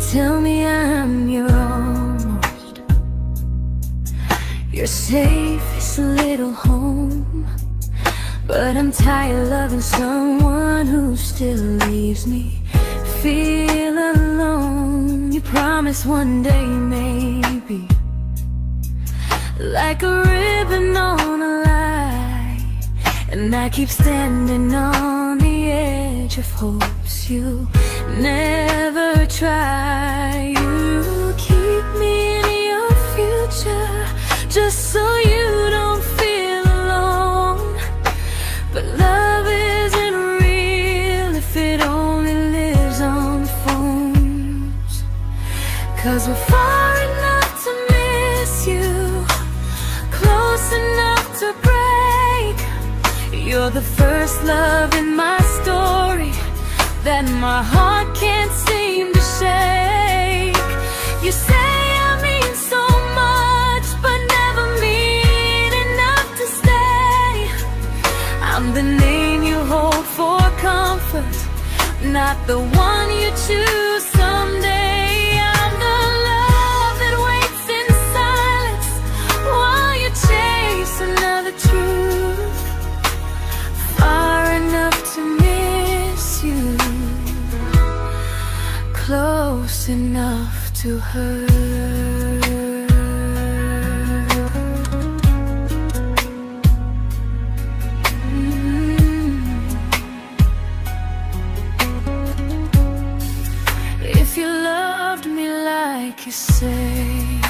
tell me I'm your almost, your safest little home. But I'm tired loving someone who still leaves me feel alone. You promise one day maybe, like a ribbon on a line, and I keep standing on the edge of hopes you never try. You keep me in your future just so you don't feel alone. But love isn't real if it only lives on phones. 'Cause we're far enough to miss you, close enough to break. You're the first love in my story that my heart can't seem to shake. You say I mean so much, but never mean enough to stay. I'm the name you hold for comfort, not the one you choose someday. I'm the love that waits in silence while you chase another truth. Far enough to miss you, close enough to hurt. If you loved me like you say,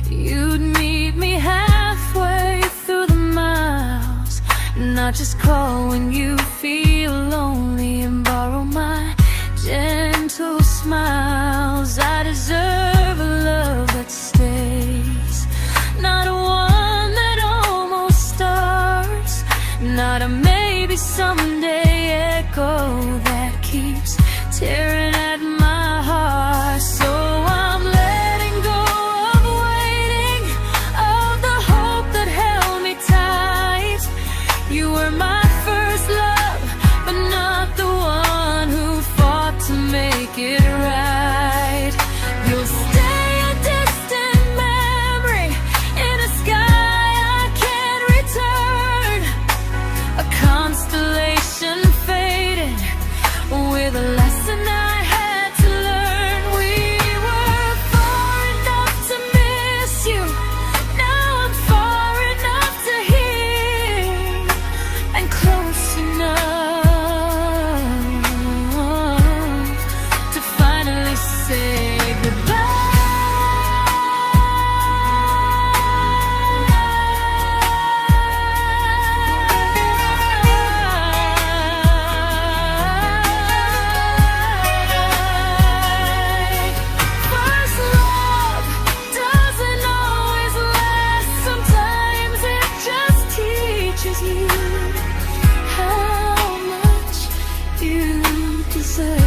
you'd meet me halfway through the miles, not just call when you feel lonely and borrow my gentle smiles. I deserve a love that stays, not a one that almost starts, not a maybe someday echo that keeps tearing at my heart. So I'm letting go of waiting, of the hope that held me tight. You were my first love, but not the one who fought to make it right. You'll stay a distant memory in a sky I can't return, a constellation faded with a lesson I had to learn. We were far enough to miss you, now I'm far enough to hear, and close enough to finally say goodbye. First love doesn't always last, sometimes it just teaches you how much you deserve.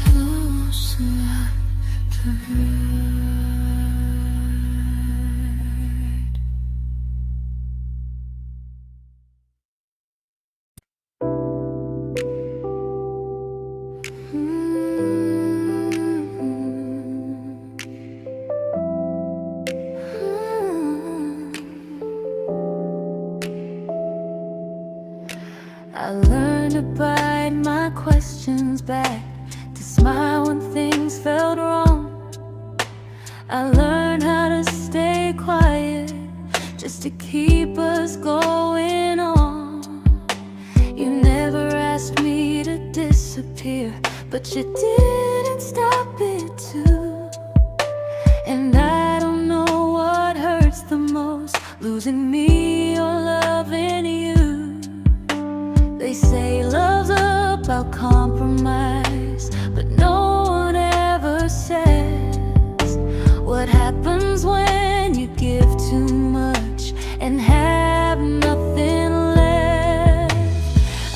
Close enough to hurt. I learned to bite my questions back, to smile when things felt wrong. I learned how to stay quiet just to keep us going on. You never asked me to disappear, but you didn't stop it too. And I don't know what hurts the most, losing me or loving you. They say love's about compromise, but no one ever says what happens when you give too much and have nothing left.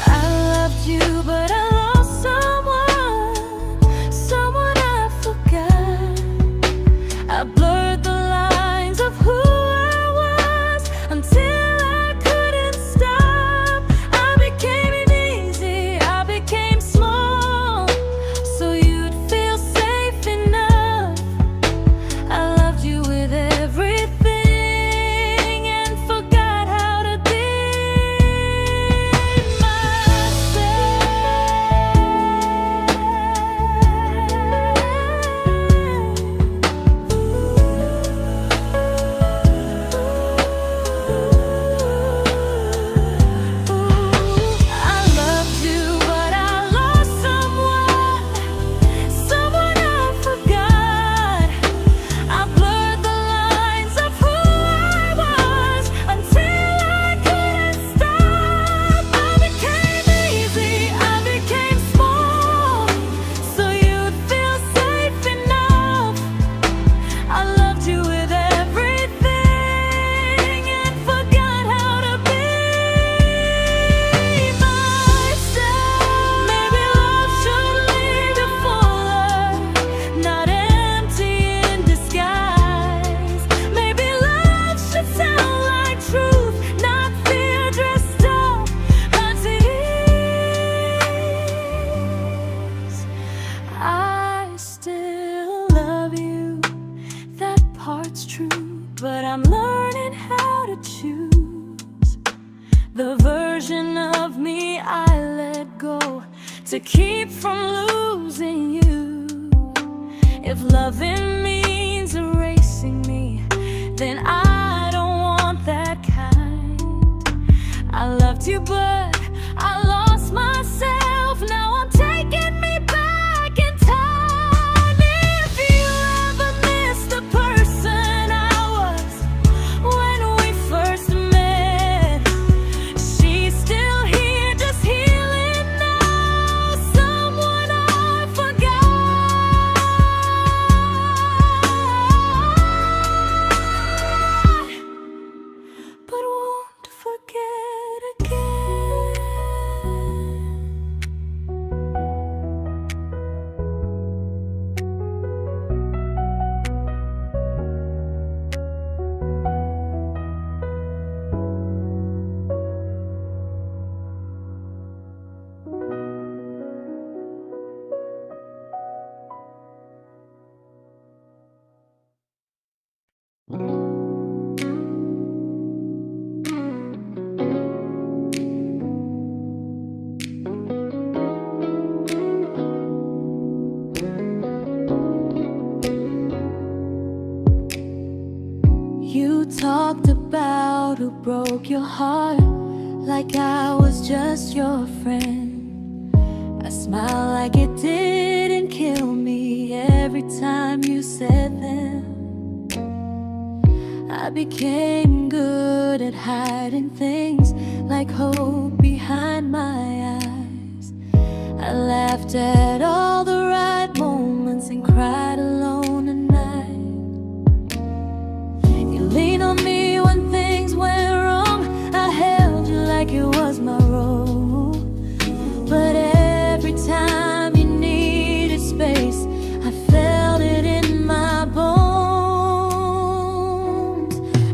I loved you to keep from losing you. If loving means erasing me, then I don't want that kind. I loved you, but I lost myself. Now I'm taking me back in time. If you ever miss the person I was when we first met, she's still here, just healing now. Someone I forgot, but won't forget again. You talked about who broke your heart, like I was just your friend. I smiled like it didn't kill me every time you said them. I became good at hiding things like hope behind my eyes. I laughed at all the right moments and cried alone at night. You leaned on me when things went wrong. I held you like it was my role. But every time you needed space, I felt it in my bones.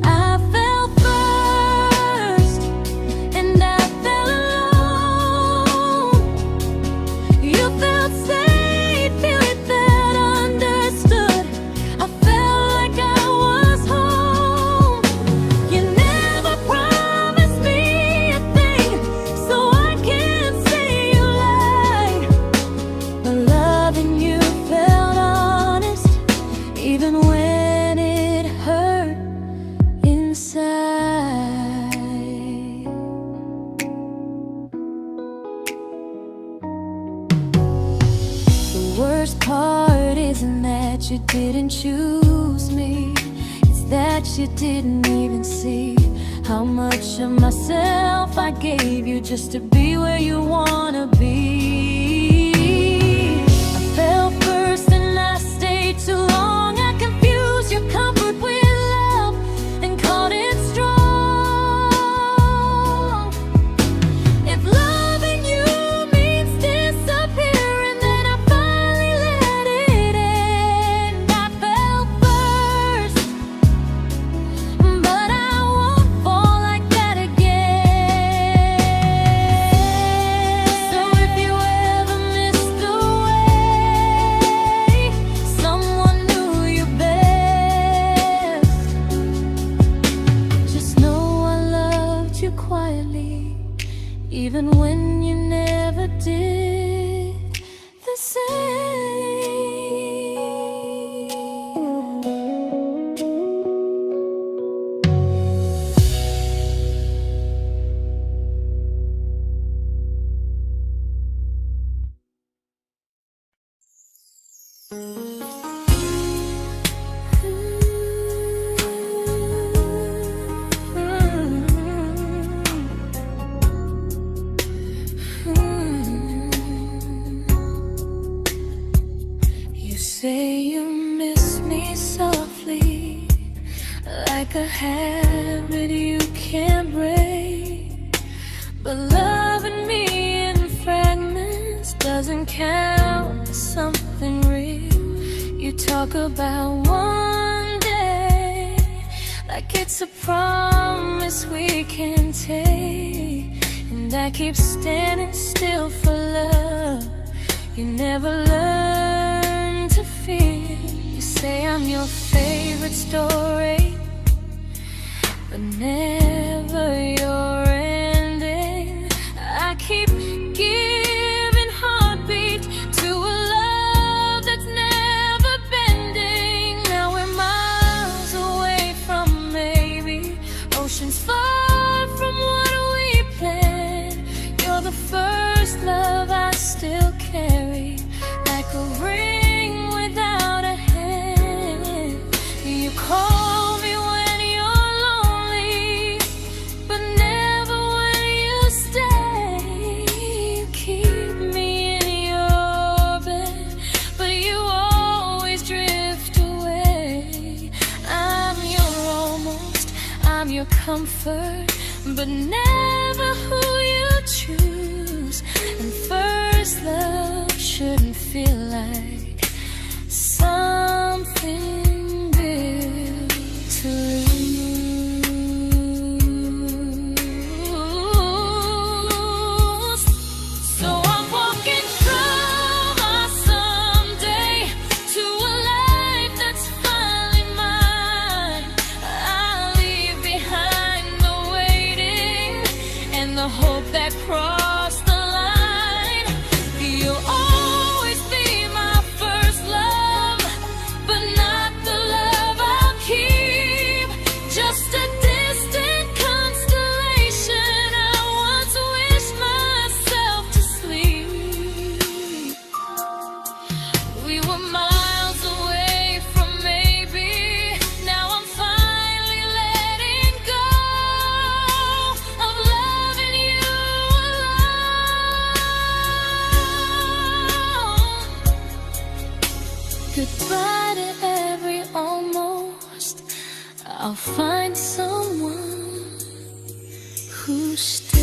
I fell first, and I fell alone. You felt safe, feeling that understood. I felt like I was home. You never promised me a thing, so I can't say you lied. But loving you felt honest, even when it hurt inside. The worst part isn't that you didn't choose me, it's that you didn't even see how much of myself I gave you just to be where you wanna be. I fell first and I stayed too long. I confused your comfort with love and called it strong. If loving you means disappearing, then I finally let it end. I fell first, but I won't fall like that again. So if you ever missed the way someone knew you best, just know I loved you quietly, even when you never did the same. You say you miss me softly, like a habit you can't break. But loving me in fragments doesn't count as something real. You talk about one day like it's a promise we can take, and I keep standing still for love. You never learn to feel. You say I'm your favorite story, but never your ending. I keep giving heart a ring without a hand. You call me when you're lonely, but never when you stay. You keep me in your bed, but you always drift away. I'm your almost, I'm your comfort, but never who you choose. And first love shouldn't feel like something built to lose. So I'm walking through my someday to a life that's finally mine. I'll leave behind the waiting and the hope that crossed the line. You'll always be my first love, but not the love I'll keep. Just a distant constellation I once wished myself to sleep. We were miles away from maybe. Now I'm finally letting go of loving you alone. Goodbye to every almost. I'll find someone who stays.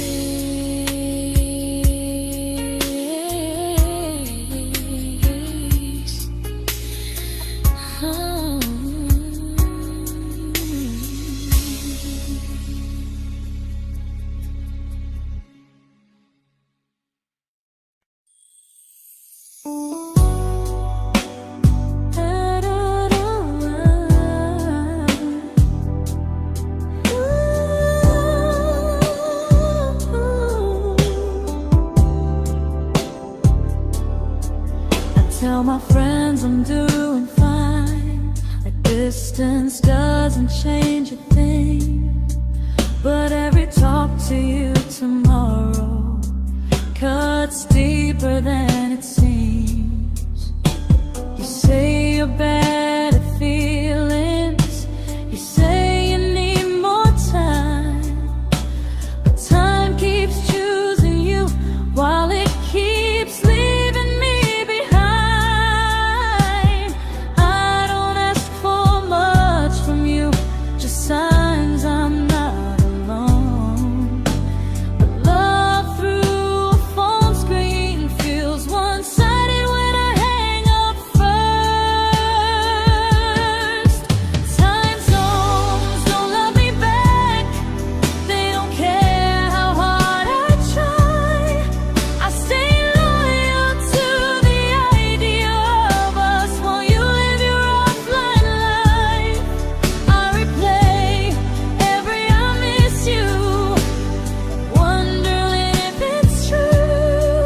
Oh. Tell my friends I'm doing fine, that distance doesn't change a thing. But every talk to you tomorrow cuts deeper than it seems. You say you're bad at feelings, you say you need more time, but time keeps choosing you while it keeps leaving me behind. I don't ask for much from you, just signs I'm not alone. But love through a phone screen feels one-sided when I hang up first. Time zones don't love me back, they don't care how hard I try. I stay loyal to the idea of us while you live your offline life. I replay every I miss you, wondering if it's true.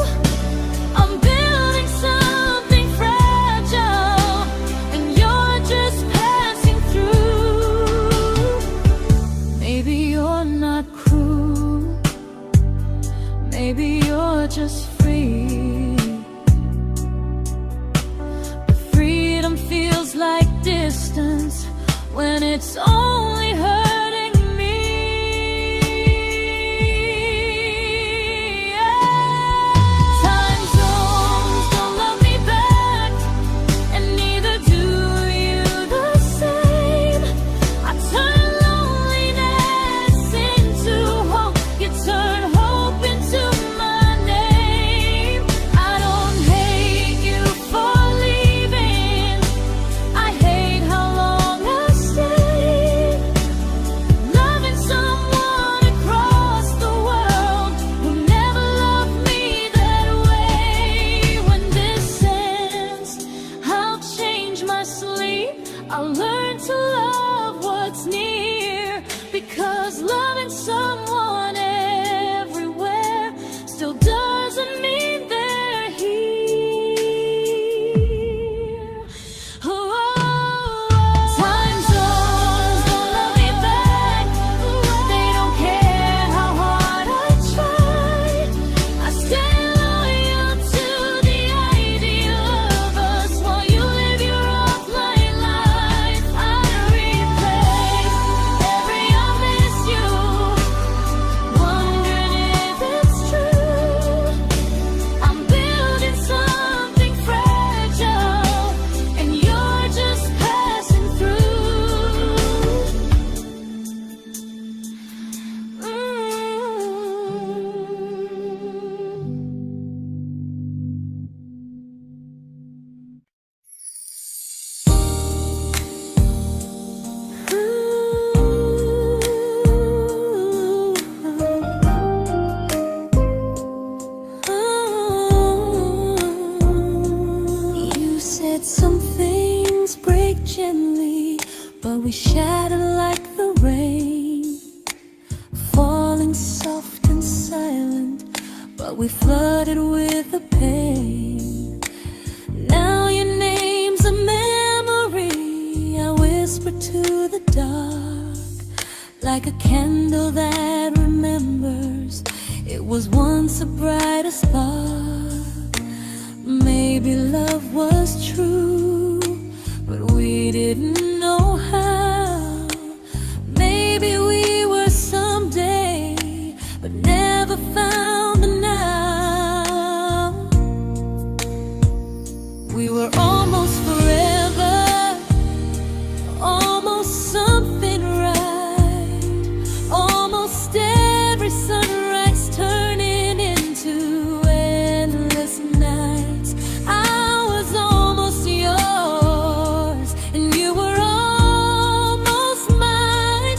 I'm building something fragile, and you're just passing through. Maybe you're not cruel, maybe you're just free. But freedom feels like distance when it's only hurting me. Time zones don't love me back, and neither do you the same. I turn loneliness into hope, you turn hope into my name. I don't hate you for leaving, I hate how long I stayed. we shattered like the rain, falling soft and silent, but we flooded with the pain. Now your name's a memory I whisper to the dark, like a candle that remembers it was once a brighter spark. Maybe love was true, but we didn't know how. Maybe we were someday, but never found the now. We were almost forever, almost something right, almost every sunrise turning into endless nights. I was almost yours, and you were almost mine,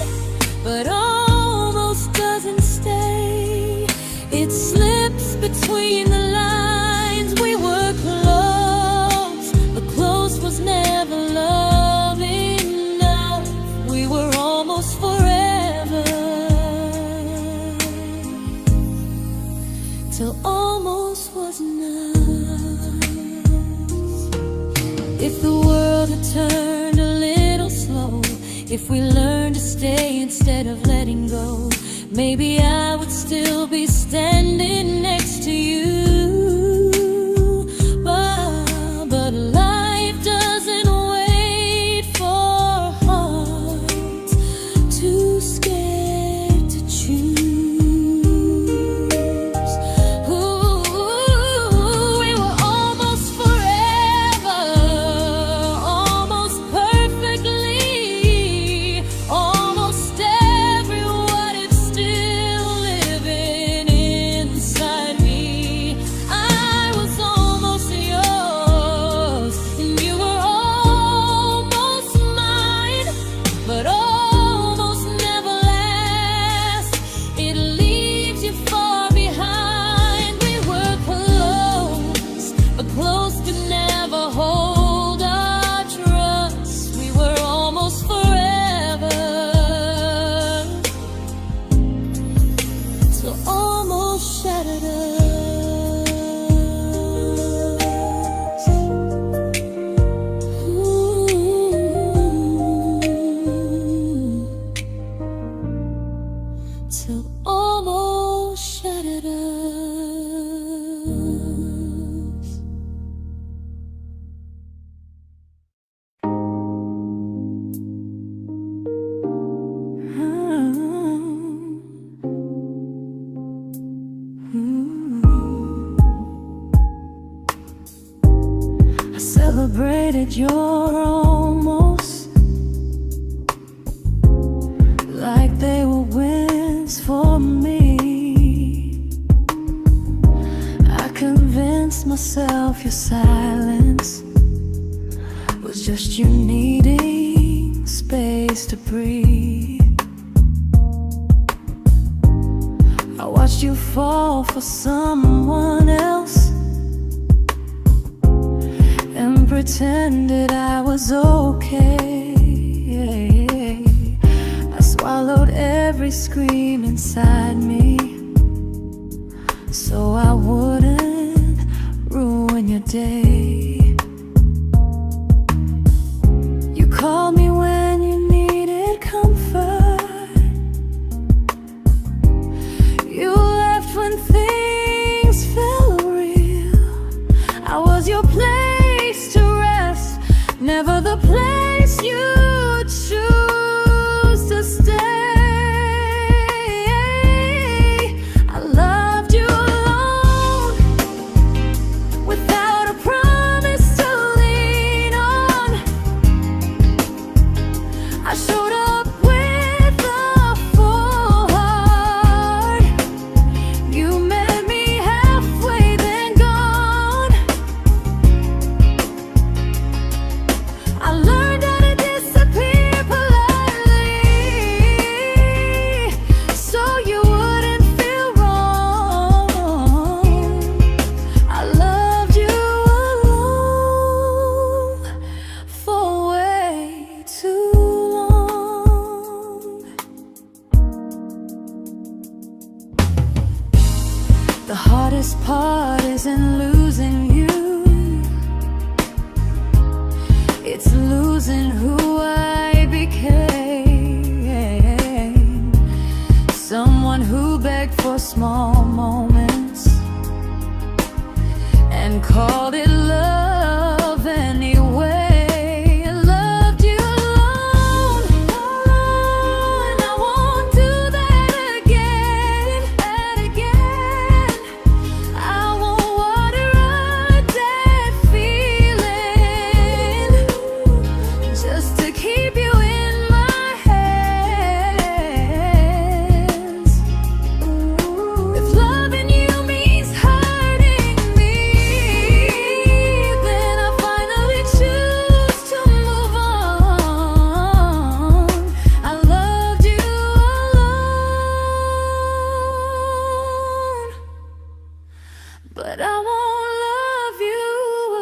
but almost doesn't stay. It slips between the lines. We were close, but close was never love enough. We were almost forever, till almost was enough. If the world had turned a little slow, if we learned to stay instead of letting go, maybe I would still be standing next to you. But life doesn't wait for hearts too scared to choose. Ooh, we were almost forever, almost perfectly, almost every what if still living inside me. I was almost yours, and you were almost mine, but almost never lasts. It leaves you far behind. We were close, but close could never hold our trust. We were almost forever, till almost shattered us. Ooh. Till almost shattered us. I celebrated your almost like they were wins for me. I convinced myself your silence was just you needing space to breathe. I watched you fall for someone else and pretended I was okay. I swallowed every scream inside me so I wouldn't ruin your day. You called me when you needed comfort. You left when things felt real. I was your place to rest, never the place you choose to stay. I loved you alone, without a promise to lean on. I showed up with a full heart. You met me halfway, then gone. I learned heart isn't losing you, it's losing who I became. Someone who begged for small moments and called it love anyway. Loved you alone, alone. I won't do that again, and again. I won't water a dead feeling just to keep you in my hands. If loving you means hurting me, then I finally choose to move on. I loved you alone, but I won't love you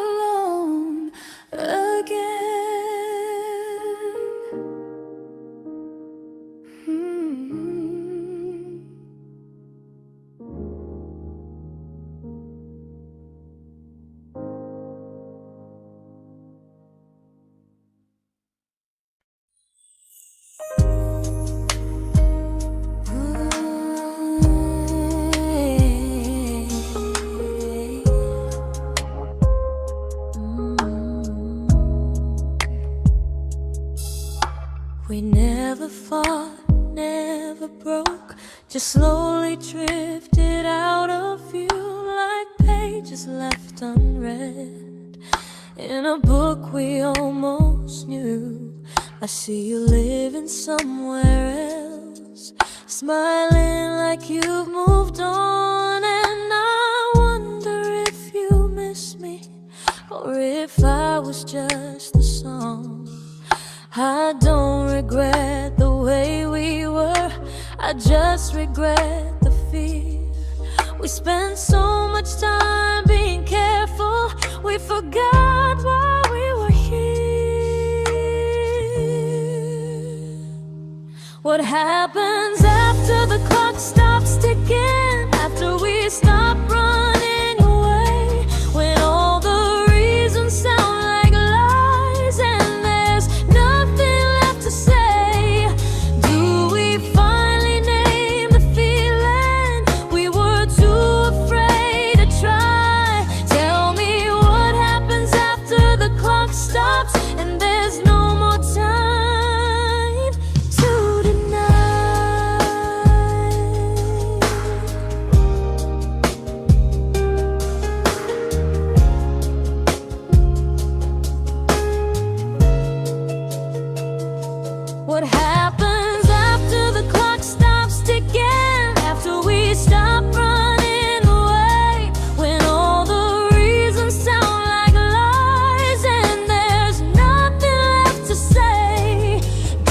alone again. We never fought, never broke, just slowly drifted out of view like pages left unread in a book we almost knew. I see you living somewhere else, smiling like you've moved on, and I wonder if you miss me or if I was just a song. I don't regret the way we were, I just regret the fear. We spent so much time being careful, we forgot why we were here. What happens after the clock stops ticking, after we stop running away, when all the reasons sound like lies and there's nothing left to say? Do we finally name the feeling we were too afraid to try? Tell me what happens after the clock stops and there's no more time to deny. What happens after the clock stops ticking, after we stop running away, when all the reasons sound like lies and there's nothing left to say?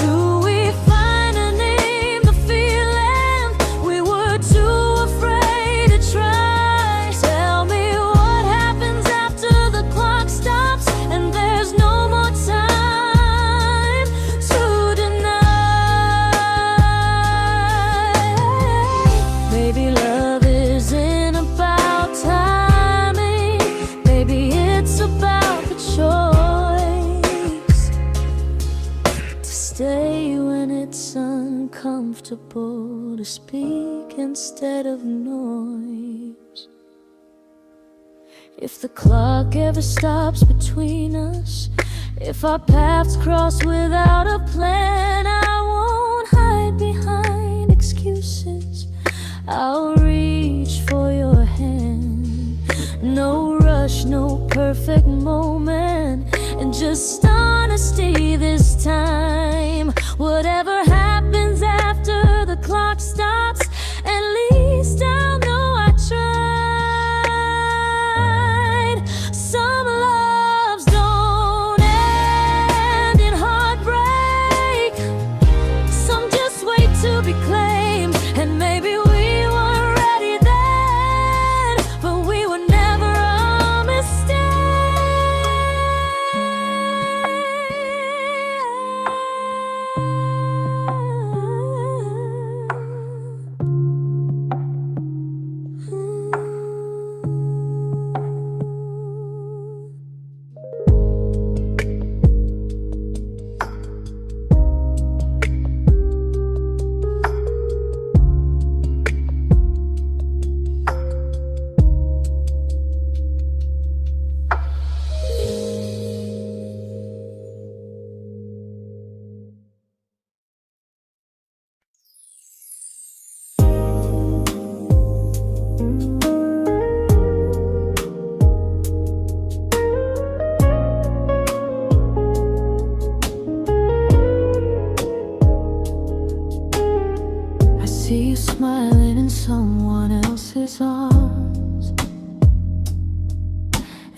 Do we finally name the feeling we were too afraid to try? Tell me what happens after the clock stops and there's no more time to deny. Maybe love isn't about timing, maybe it's about the choice to stay when it's uncomfortable, to speak instead of noise. If the clock ever stops between us, if our paths cross without a plan, I won't hide behind excuses, I'll reach for your hand. No rush, no perfect moment, and just honesty this time. Whatever happens after the clock stops, at least I'll know I tried. Some loves don't end in heartbreak, some just wait to be claimed, and maybe we weren't ready then, but we were never a mistake.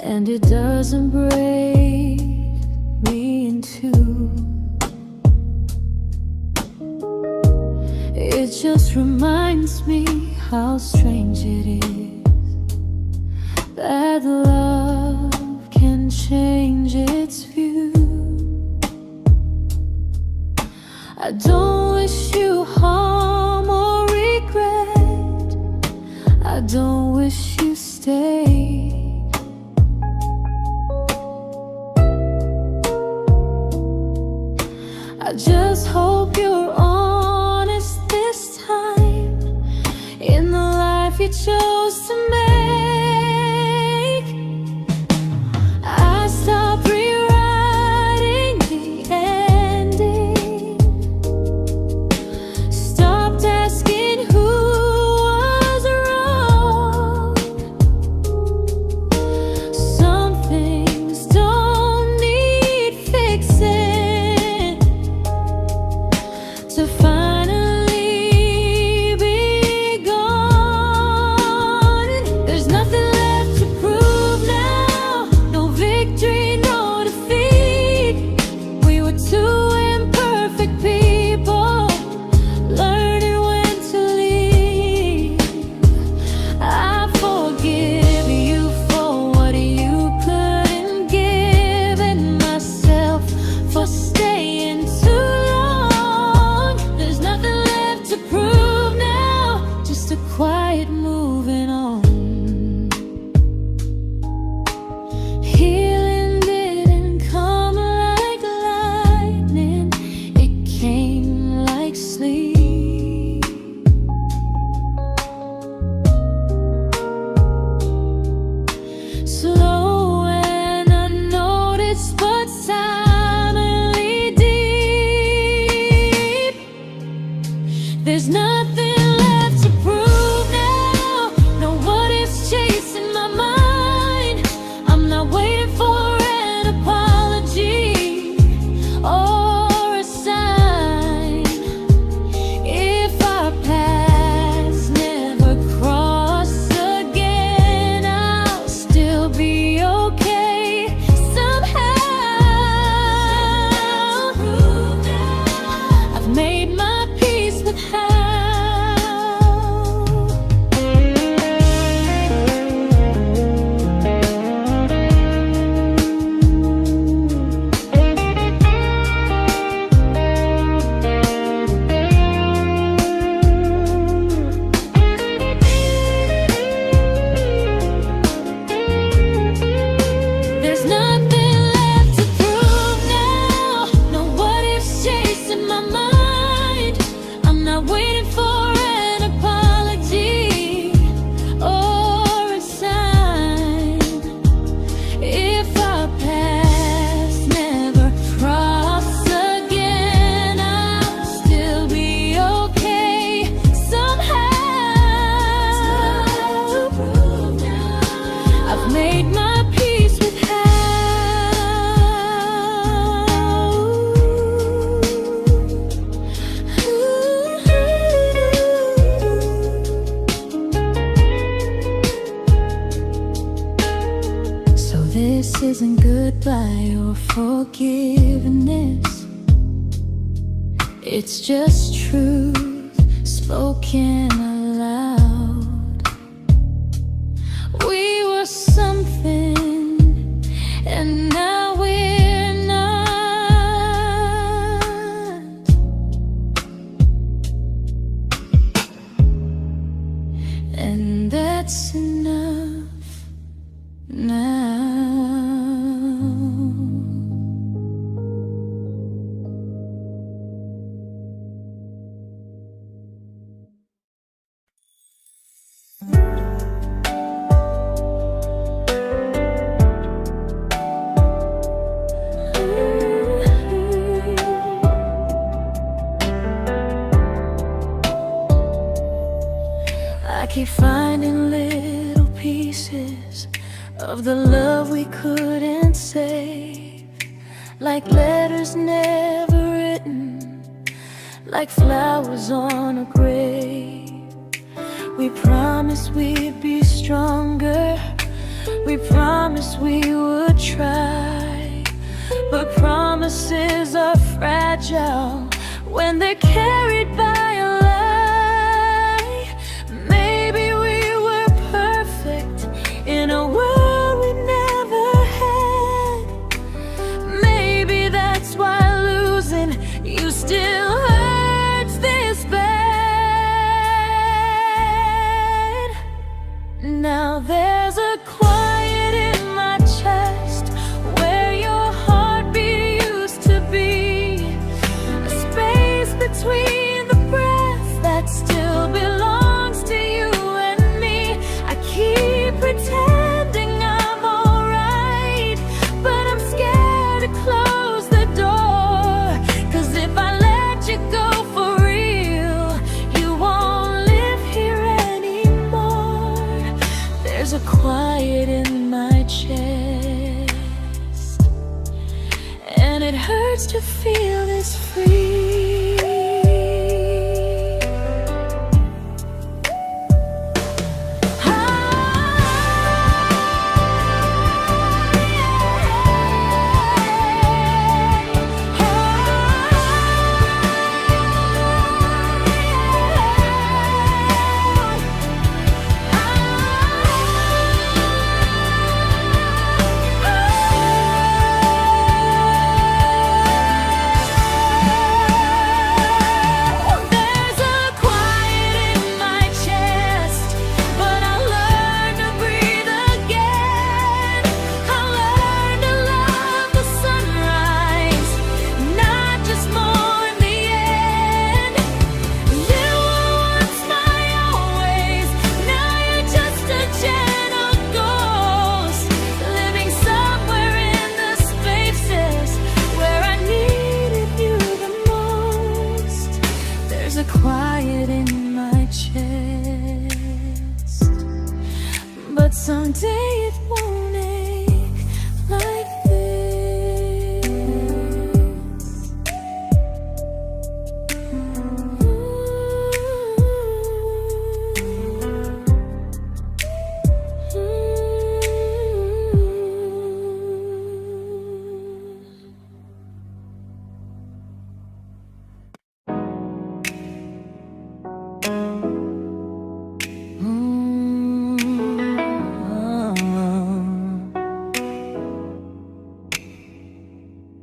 and it doesn't break me in two. It just reminds me how strange it is that love can change its view. I don't wish you harm or regret. I don't wish you stay. I just hope you're honest this time in the life you chose to make. I stopped rewriting the ending, stopped asking who was wrong. Some things don't need fixing to finally be gone. There's nothing left to prove now, no victory, no defeat. We were two imperfect people, learning when to leave. I forgive you for what you couldn't give, and myself for staying too long. There's nothing left to prove now, just a quiet moving on. Healing didn't come like lightning, it came like sleep. Slow and unnoticed, but silently deep. There's nothing left to prove now, no what ifs chasing my mind. I'm not waiting for an apology or a sign. If our paths never cross again, I'll still be okay somehow. I've made my peace with how. There's nothing left to prove now, no what ifs chasing my mind. I'm not waiting for an apology or a sign. If our paths never cross again, I'll still be okay somehow. I've made my peace with how. So this isn't goodbye or forgiveness, it's just truth spoken aloud. We were something, and now we're not. And that's enough now. I keep finding little pieces of the love we couldn't save, like letters never written, like flowers on a grave. We promised we'd be stronger, We promised we would try, but promises are fragile when they're carried by a lie. Maybe we were perfect in a world we never had. Maybe that's why losing you still hurts this bad. Now there's a quiet in my chest where your heartbeat used to be, a space between the breaths that still belongs to you and me. I keep pretending I'm alright, but I'm scared to close the door, 'cause if I let you go for real, you won't live here anymore. There's a quiet in my chest, and it hurts to feel this free. Quiet in my chest, but someday it won't ache like this.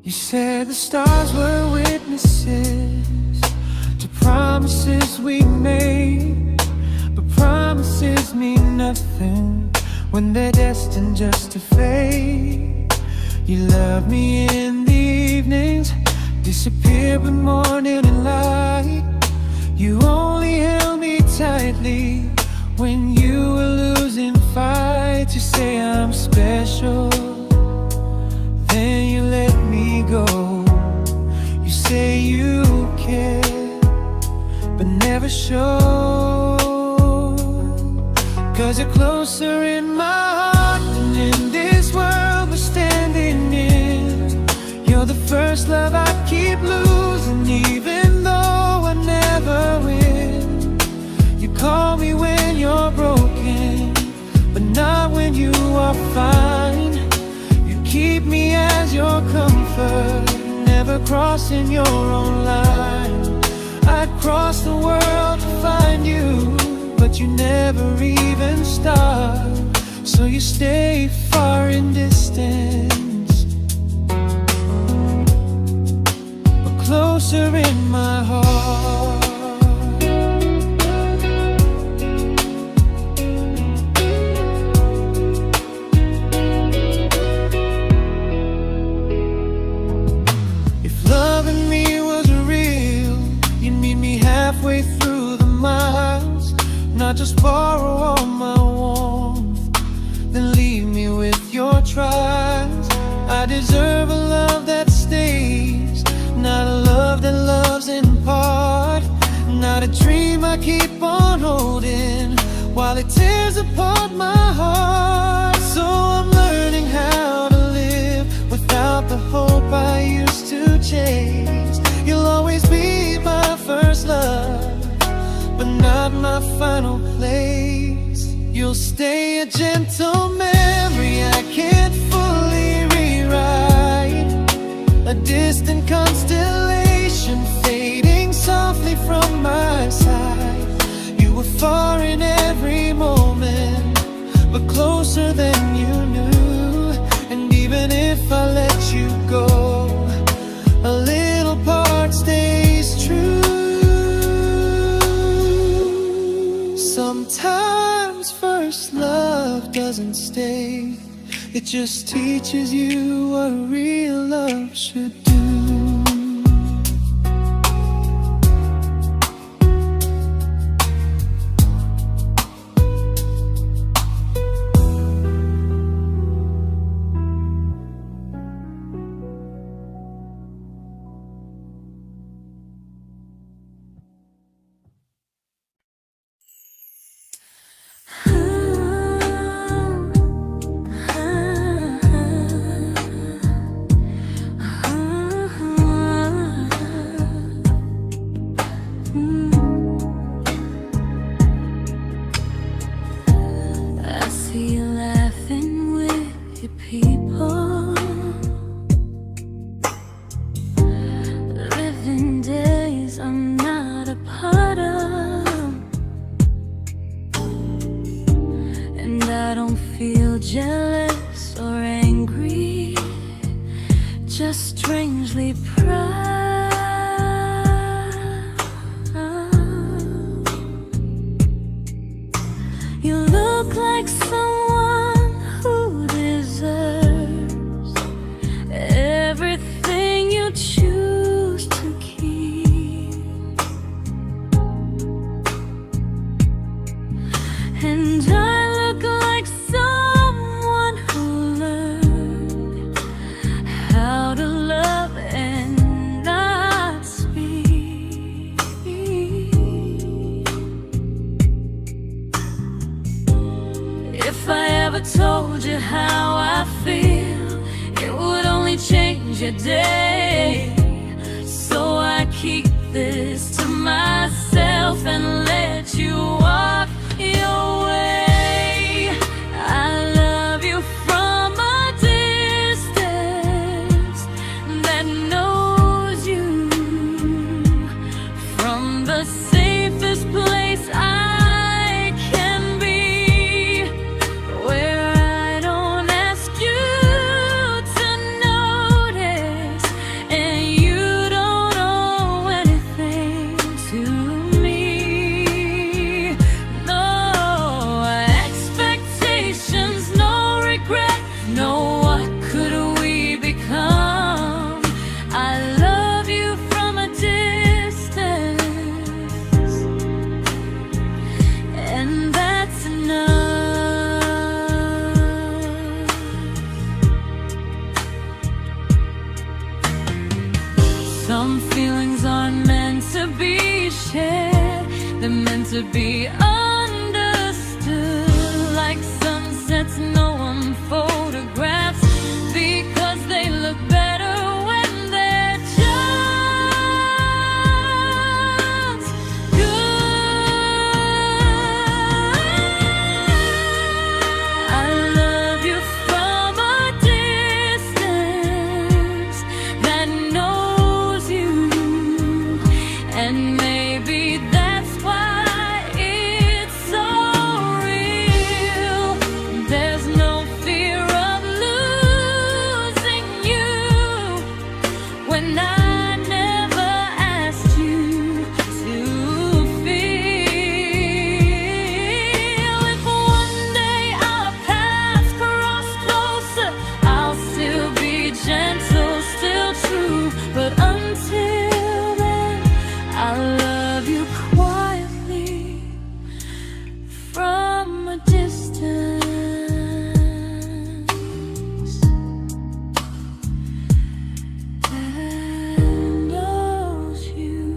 You said the stars were witnesses to promises we made, but promises mean nothing when they're destined just to fade. You love me in the evenings, disappear when morning and light. You only held me tightly when you were losing fights. You say I'm special, then you let me go. You say you care, but never show, 'cause you're closer in my heart than in this world we're standing in. You're the first love I keep losing, even though I never win. You call me when you're broken, but not when you are fine. Keep me as your comfort, never crossing your own line. I'd cross the world to find you, but you never even start. So you stay far in distance, but closer in my heart. Halfway through the miles, not just borrow all my warmth, then leave me with your trials. I deserve a love that stays, not a love that loves in part, not a dream I keep on holding while it tears apart my heart. So I'm learning how to live without the hope I used to chase. You'll always be my first love, but not my final place. You'll stay a gentle memory mistake. It just teaches you what real love should do. Jealous or angry, just strangely proud. You look like someone who deserves everything you choose to keep. And I look like someone who learned how to love and not speak. If I ever told you how I feel, it would only change your day. So I keep this to myself and let you walk your way. I love you from a distance that knows you, from the safest place I can be, where I don't ask you to notice and you don't owe anything to me. No expectations, no regret, no what could we become. I love you from a distance, and that's enough. Some feelings aren't meant to be shared, they're meant to be understood. Like sunsets no one photographs, because they look better when they're just good. I love you from a distance that knows you, and maybe that's why it's so real. There's no fear of losing you when I never asked you to feel. If one day our paths cross closer, I'll still be gentle, still true. But until then, I love you quietly from a distance that knows you.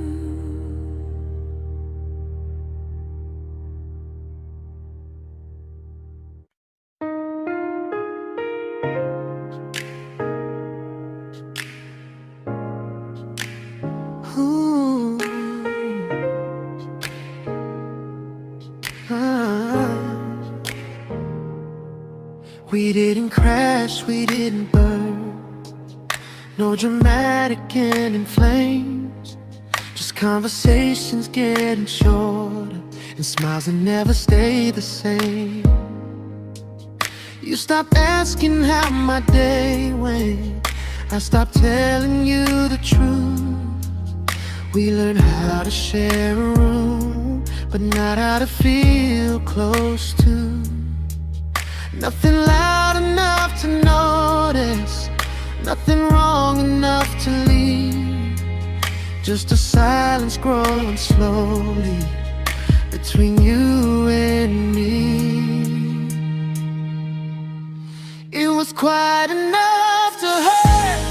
Ooh. Ah. We didn't crash, we didn't burn. No dramatic end in flames, just conversations getting shorter and smiles that never stay the same. You stopped asking how my day went, I stopped telling you the truth. We learned how to share a room, but not how to feel close to. Nothing loud enough to notice, nothing wrong enough to leave. Just a silence growing slowly between you and me. It was quite enough to hurt,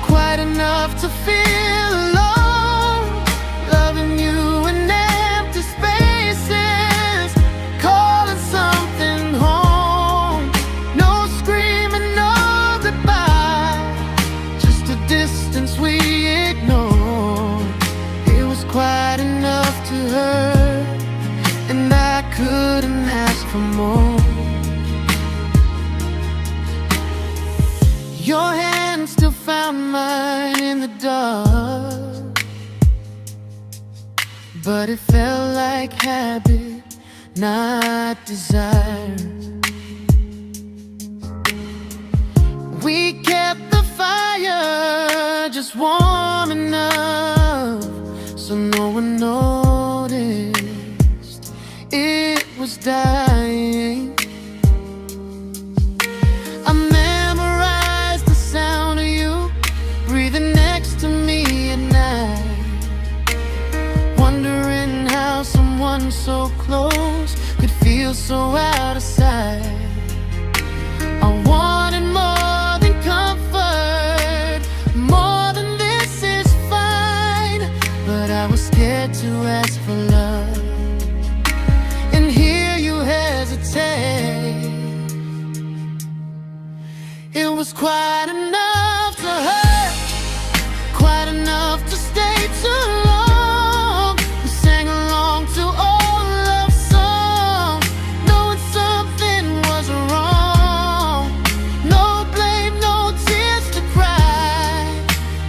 quite enough to feel alone. Loving you in empty spaces, calling something home. No screaming, no goodbye, just a distance we ignored. It was quite enough to hurt, and I couldn't ask for more. Your hand still found mine in the dark, but it felt like habit, not desire. We kept the fire just warm enough so no one noticed it was dying. I memorized the sound of you breathing next to me at night, wondering how someone so close could feel so out of sight. I wanted more than comfort, more than this is fine, but I was scared to ask for love and hear you hesitate. It was quite enough to hurt, quite enough to stay too long. We sang along to old love songs, knowing something was wrong. No blame, no tears to cry,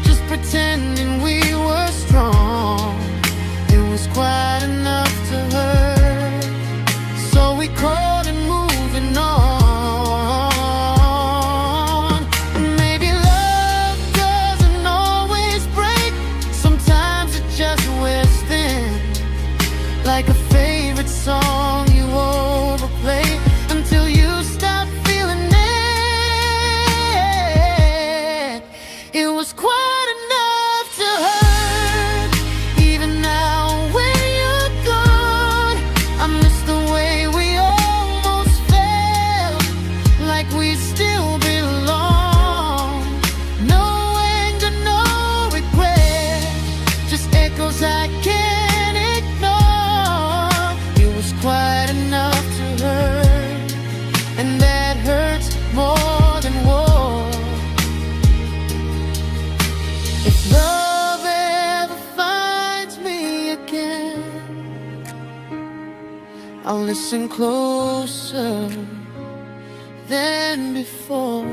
just pretending we were strong. It was quite enough to hurt, so we called it moving on. Maybe love doesn't always break, sometimes it just wears thin, like a favorite song you overplay until you stop feeling it. It was quite enough to hurt, even now when you're gone. I miss the way we almost felt, like we still belong. No anger, no regret, just echoes I can't ignore. It was quite enough to hurt, and that hurts more than war. If love ever finds me again, I'll listen closer than before,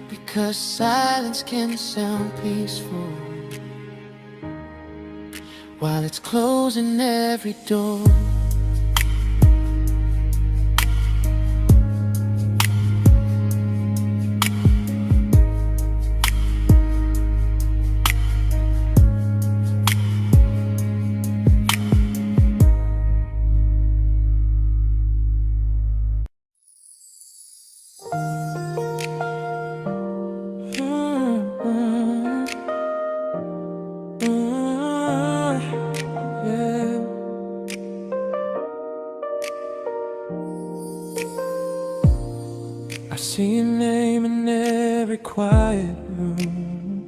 because silence can sound peaceful while it's closing every door. I see your name in every quiet room,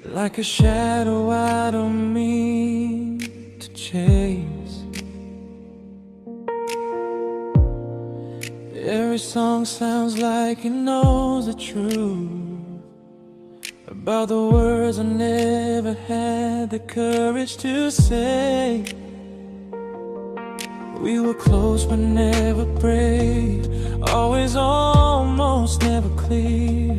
like a shadow I don't mean to chase. Every song sounds like it knows the truth about the words I never had the courage to say. We were close but never brave, always almost never clear.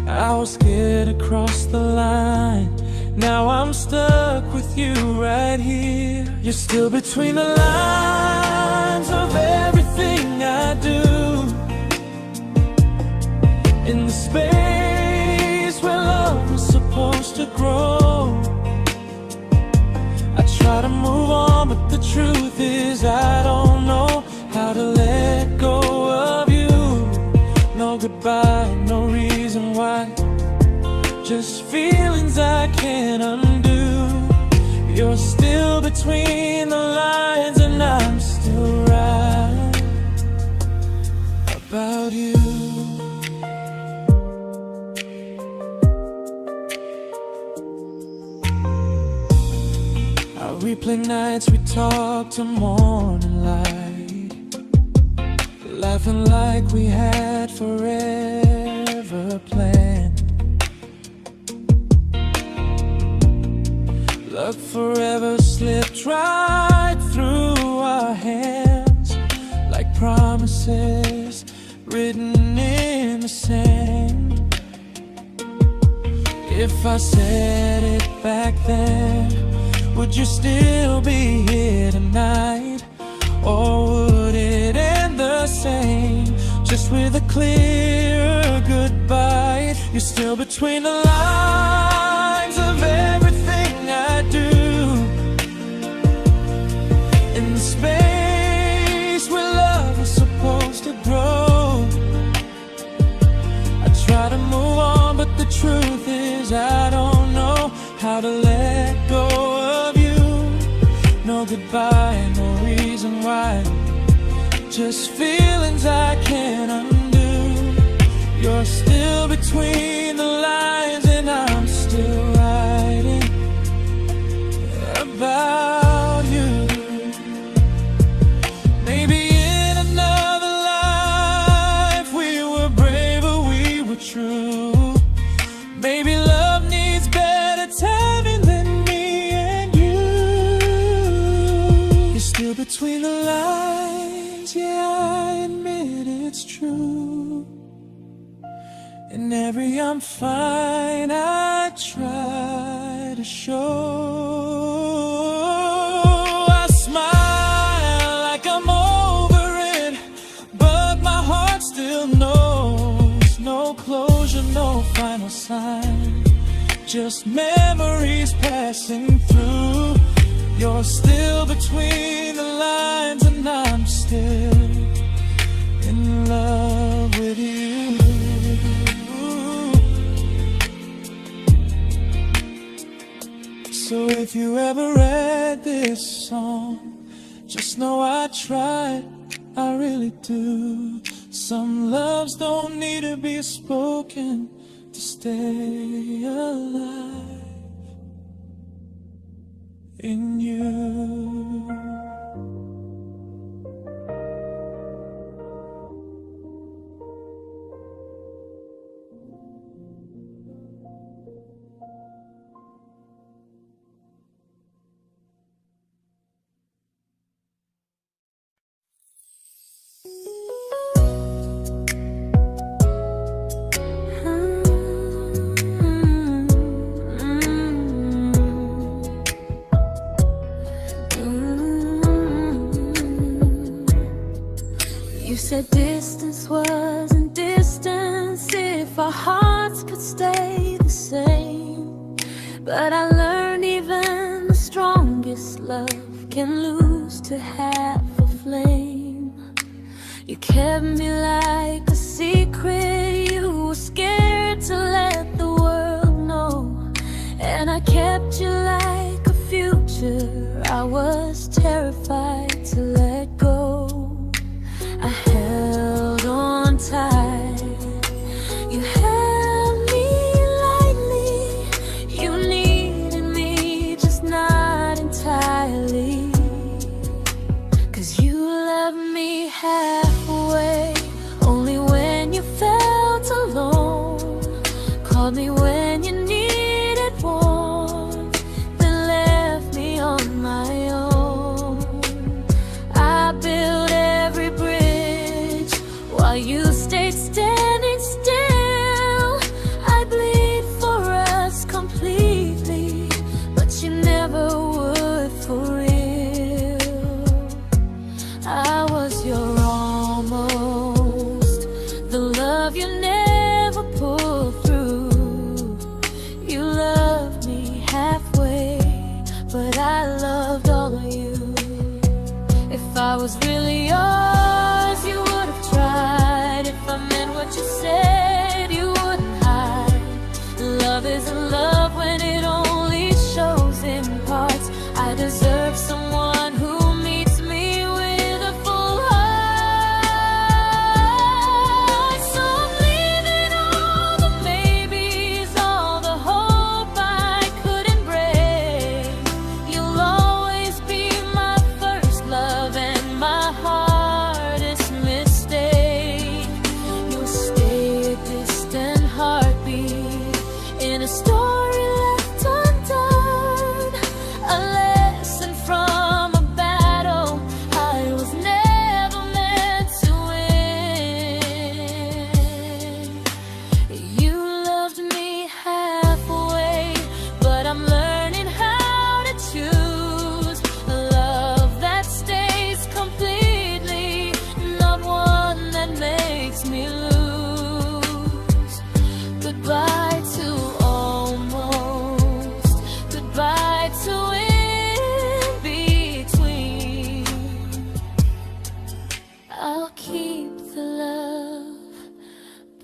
I was scared to cross the line, now I'm stuck with you right here. You're still between the lines of everything I do, in the space where love was supposed to grow. I try to move on, but the truth is I don't know between the lines, and I'm still right about you. I replay nights we talk till morning light, laughing like we had forever planned. Luck forever slipped right through our hands, like promises written in the sand. If I said it back then, would you still be here tonight? Or would it end the same, just with a clearer goodbye? You're still between the lines of everything I do, in the space where love was supposed to grow. I try to move on, but the truth is I don't know how to let go of you. No goodbye, no reason why, just feelings I can't undo. You're still between the lines, and I'm still writing about you. Maybe in another life we were braver, we were true. Maybe love needs better timing than me and you. You're still between the lines, yeah, I admit it's true. In every I'm fine I try to show. I smile like I'm over it, but my heart still knows. No closure, no final sign, just memories passing through. You're still between the lines, and I'm still in love with you. So if you ever read this song, just know I tried, I really do. Some loves don't need to be spoken to stay alive in you. You said distance wasn't distance if our hearts could stay the same. But I learned even the strongest love can lose to half a flame. You kept me like a secret, you were scared to let the world know. And I kept you like a future, I was terrified to let go. I held on tight, you held me lightly. You needed me, just not entirely. 'Cause you loved me halfway, only when you felt alone. Called me when you needed warmth, then left me on my own. I built every bridge while you stayed standing still. I bleed for us completely, but you never would for real. I was your almost, the love you never pulled through. You loved me halfway, but I loved all of you. If I was really yours, you would have tried. If I meant what you said, you wouldn't hide. Love isn't love when it only shows in parts. I deserve someone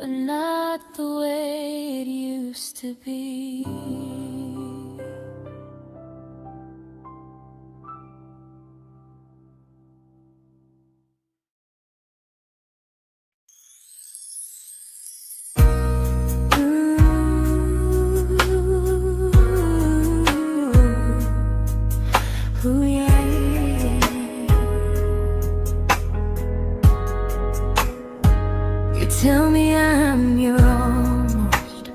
but not the way it used to be. Ooh, yeah, yeah. You tell me I'm your almost,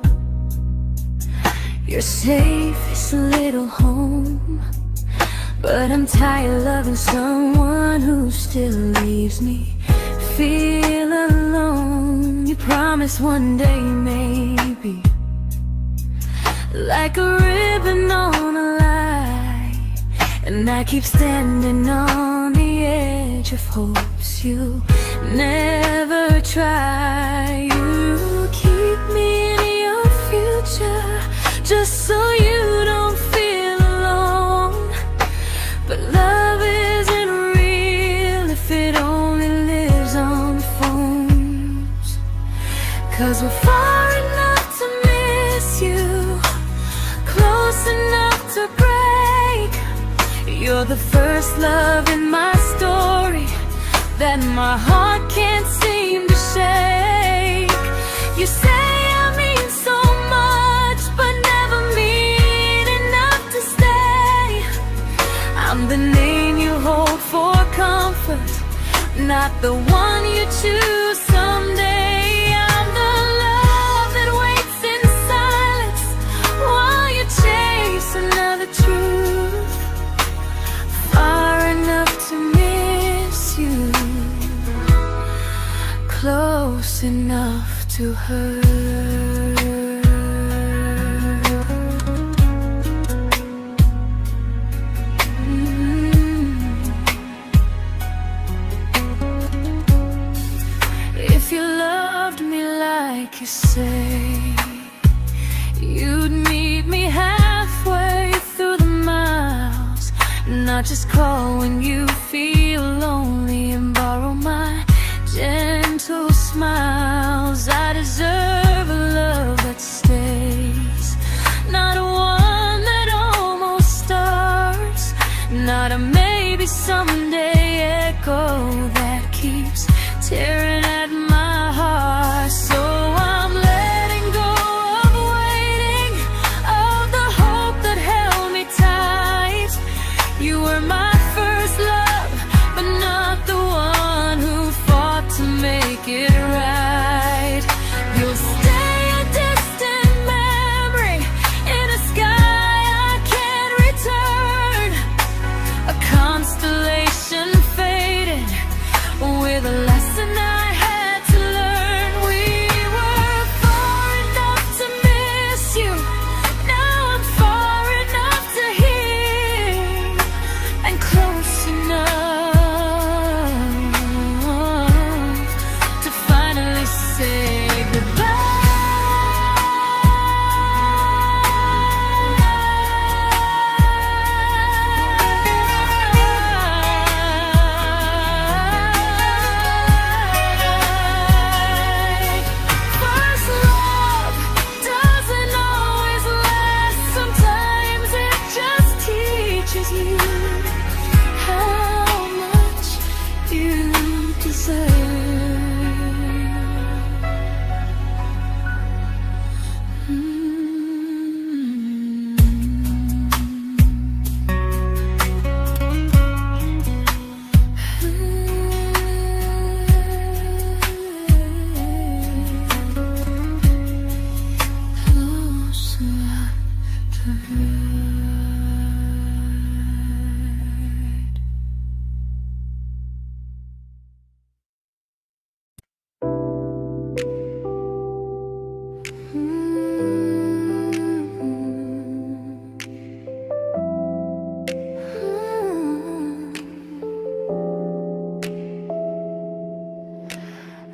your safest little home, but I'm tired loving someone who still leaves me feel alone. You promise one day maybe, like a ribbon on a line, and I keep standing on the edge of hopes you'll never try. You keep me in your future just so you don't feel alone. But love isn't real if it only lives on phones. 'Cause we're far enough to miss you, close enough to break. You're the first love in my story that my heart can't seem to shake. You say I mean so much, but never mean enough to stay. I'm the name you hold for comfort, not the one you choose someday. I'm the love that waits in silence while you chase another truth. Far enough to miss you, close enough to hurt. If you loved me like you say, you'd meet me halfway through the miles, not just call when you feel lonely and borrow my gentle smiles. I deserve a love that stays, not a one that almost starts, not a maybe someday echo that keeps tearing at my heart. So I'm letting go of waiting, of the hope that held me tight. You were my first love, but not the one who fought to make it right. You'll stay a distant memory in a sky I can't return, a constellation faded with a lesson I had to learn. We were far enough to miss you, now I'm far enough to hear, and close enough to finally say first love doesn't always last. Sometimes it just teaches you how much you deserve. Close enough to hurt.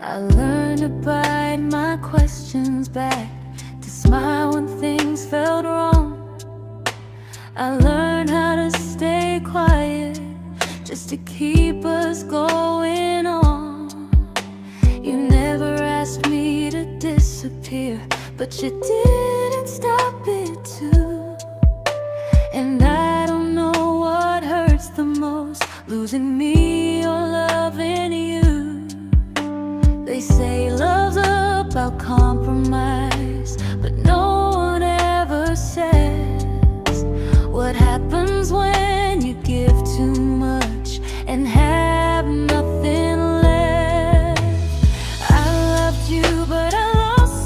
I learned to bite my questions back, to smile when things felt wrong. I learned how to stay quiet just to keep us going on. You never asked me to disappear, but you didn't stop it too. And I don't know what hurts the most, losing me or loving you. They say love's about compromise, but no one ever says what happens when you give too much and have nothing left. I loved you, but I lost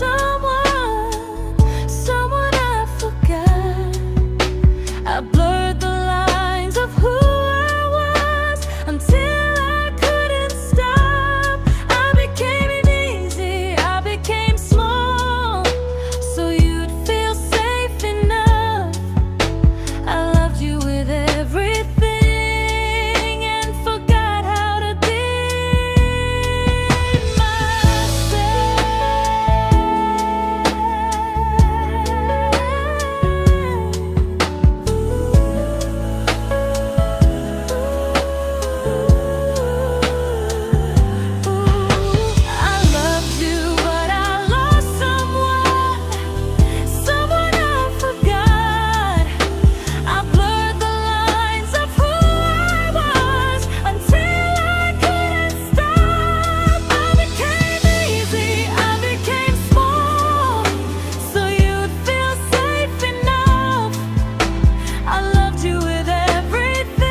someone I forgot. I blurred the lines of who I was until I couldn't stop. I became easy, I became small, so you'd feel safe enough. I loved you with everything and forgot how to be I loved you, but I lost someone I forgot. I blurred the lines of who I was until I couldn't stop. I became easy, I became small, so you'd feel safe enough. I loved you with everything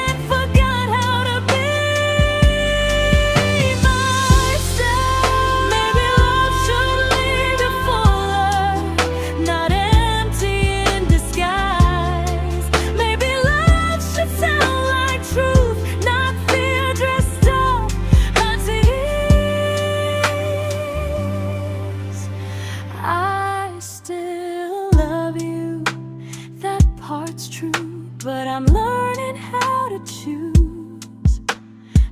and forgot how to be myself. Maybe love should leave you fuller, not empty in disguise. Maybe love should sound like truth, not fear dressed up as ease. I still love you, that part's true, but I'm learning how to choose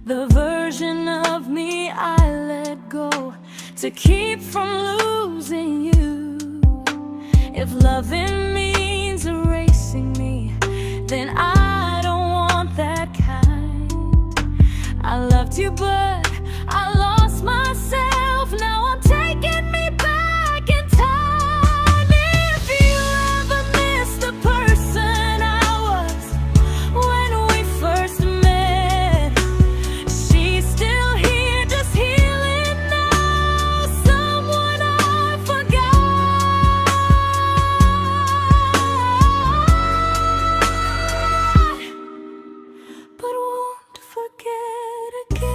the version of me I let go to keep from losing you. If loving means erasing me, then I don't want that kind. I loved you, but I lost myself. Now I'm taking me back in time. If you ever miss the person I was when we first met, she's still here, just healing now. Someone I forgot, but won't forget again.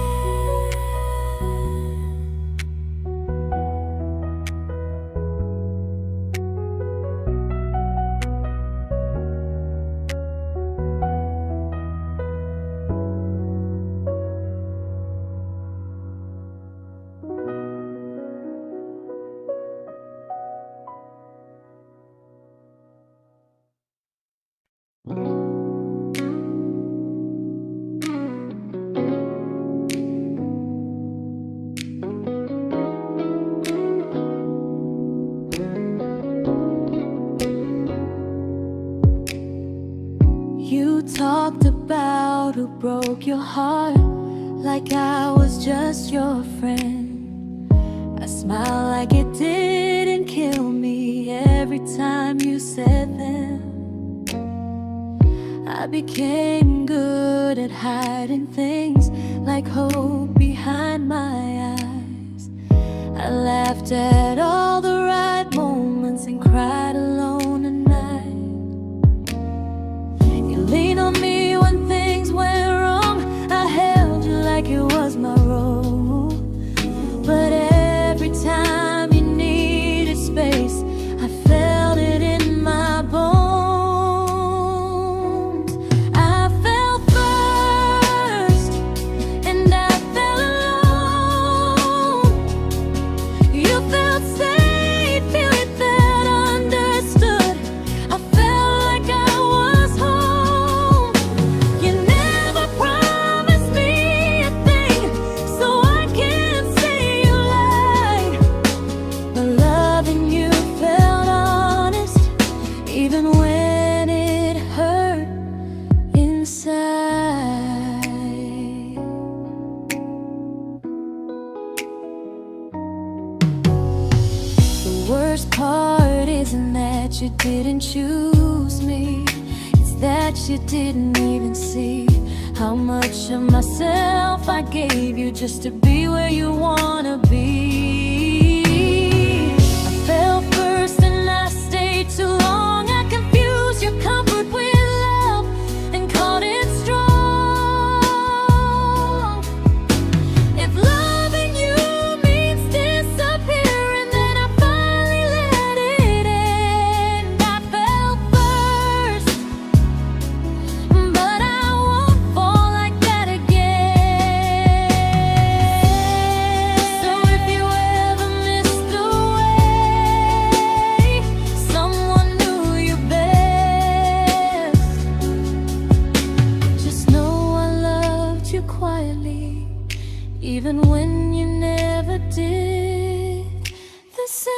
You talked about who broke your heart, like I was just your friend. I smile like it didn't kill me every time you said them. I became good at hiding things like hope behind my eyes. I laughed at all the right moments and cried alone at night. You leaned on me when things went wrong. I held you like it was my role. But every time you needed space, I felt it in my bones. I fell first, and I fell alone. You felt safe. worst part isn't that you didn't choose me, it's that you didn't even see how much of myself I gave you just to be where you wanna be. I fell first and I stayed too long. I confused your comfort with love and called it strong. If loving you means disappearing, then I finally let it end. I fell first, but I won't fall like that again. So if you ever missed the way someone knew you best, just know I loved you quietly, even when you never did the same.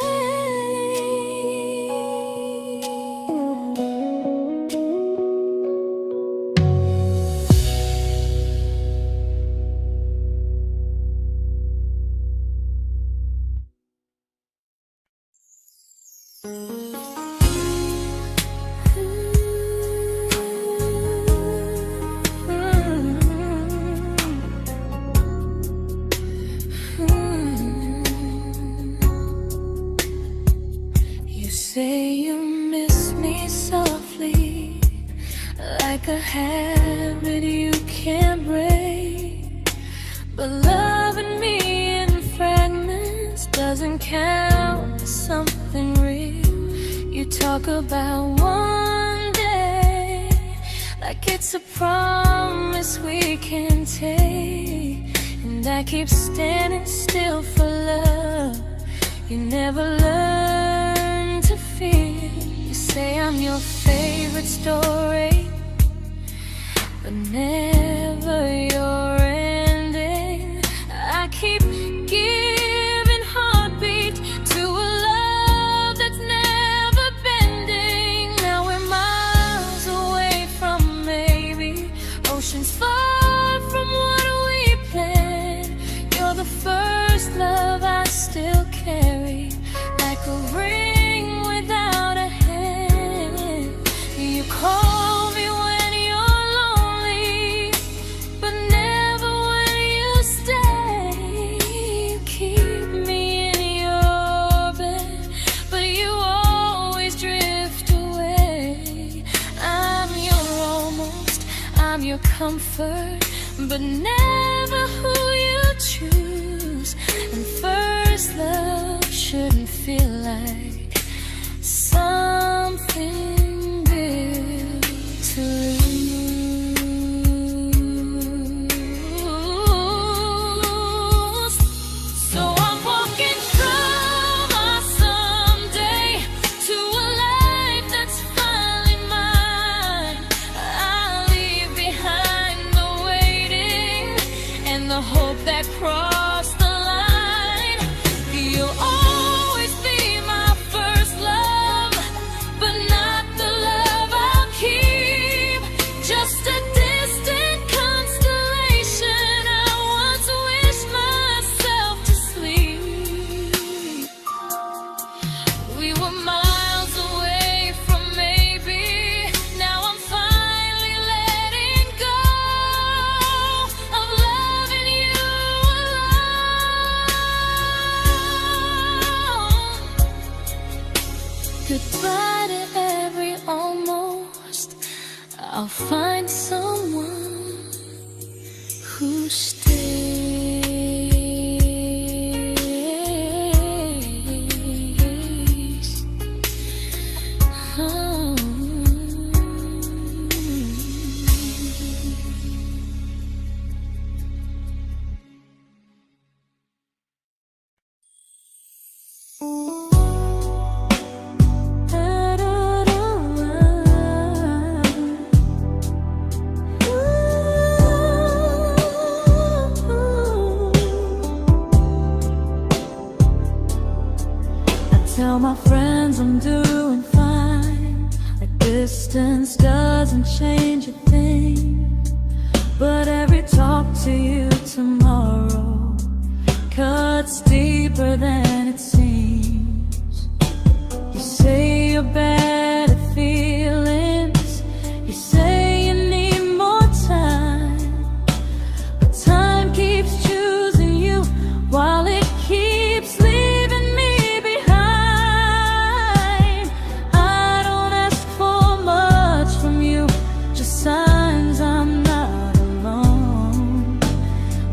You say you miss me softly, like a habit you can't break. But loving me in fragments doesn't count as something real. You talk about one day like it's a promise we can take, and I keep standing still for love. You never learn to feel. You say I'm your favorite story, but never your ending. I keep giving heartbeat to a love that's never bending. Now we're miles away from maybe oceans far from what we planned. You're the first love I still carry, like a ring without a hand. You call me when you're lonely, but never when you stay. You keep me in your bed, but you always drift away. I'm your almost, I'm your comfort, but never who you choose. And first love shouldn't feel like something built to lose. So I'm walking through my someday to a life that's finally mine. I'll leave behind the waiting and the hope that crossed the line. You'll always be my first love, but not the love I'll keep. Just a distant constellation I once wished myself to sleep. We were miles away from maybe. Now I'm finally letting go of loving you alone. Goodbye to every almost. I'll find someone who stays. Oh. Tell my friends I'm doing fine, that distance doesn't change a thing. But every talk to you tomorrow cuts deeper than it seems. your bad feelings. You say you need more time, but time keeps choosing you while it keeps leaving me behind. I don't ask for much from you, just signs I'm not alone.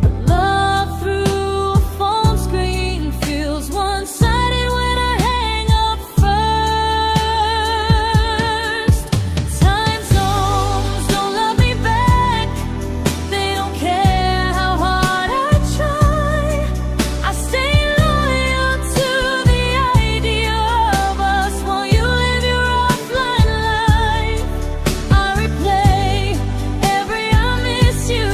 But love through a phone screen feels one-sided when I hang up first. Time zones don't love me back. They don't care how hard I try. I stay loyal to the idea of us while you live your offline life. I replay every I miss you,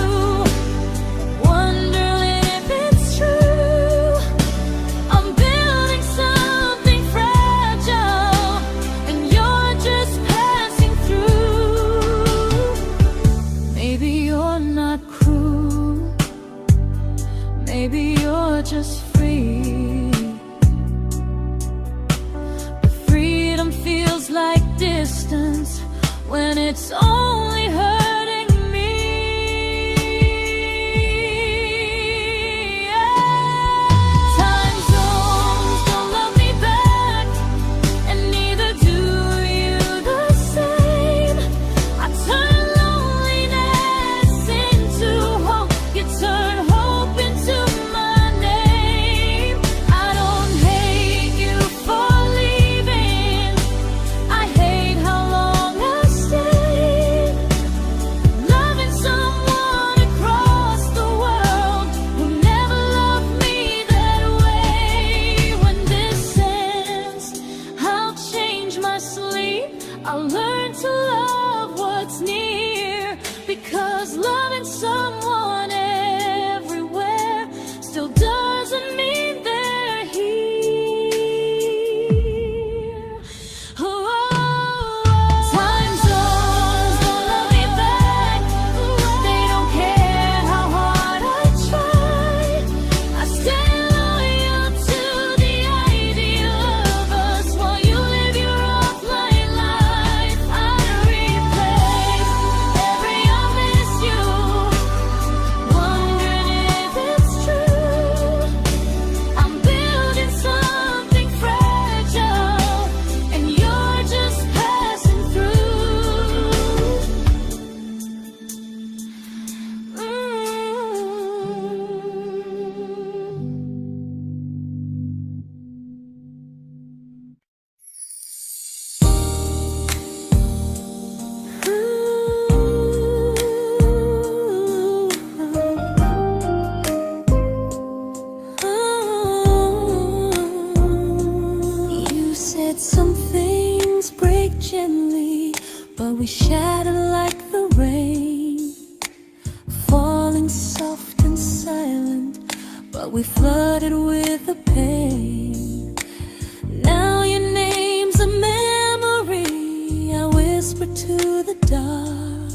wondering if it's true. I'm building something fragile, and you're just passing through. Maybe you're not cruel, maybe you're just free. But freedom feels like distance when it's only hurting me. Time zones don't love me back, and neither do you the same. I turn loneliness into hope, you turn hope into my name. I don't hate you for leaving, I hate how long I stayed. Loving someone across the world who never loved me that way. When this ends, I'll change my sleep, I'll learn to love what's near, because loving someone everywhere still doesn't mean they're here. Time zones don't love me back. They don't care how hard I try. I stay loyal to the idea of us while you live your offline life. I replay every I miss you, wondering if it's true. I'm building something fragile, and you're just passing through. You said some things break gently, but we shatter like the rain, falling soft and silent, but we flooded with the pain. Now your name's a memory I whisper to the dark,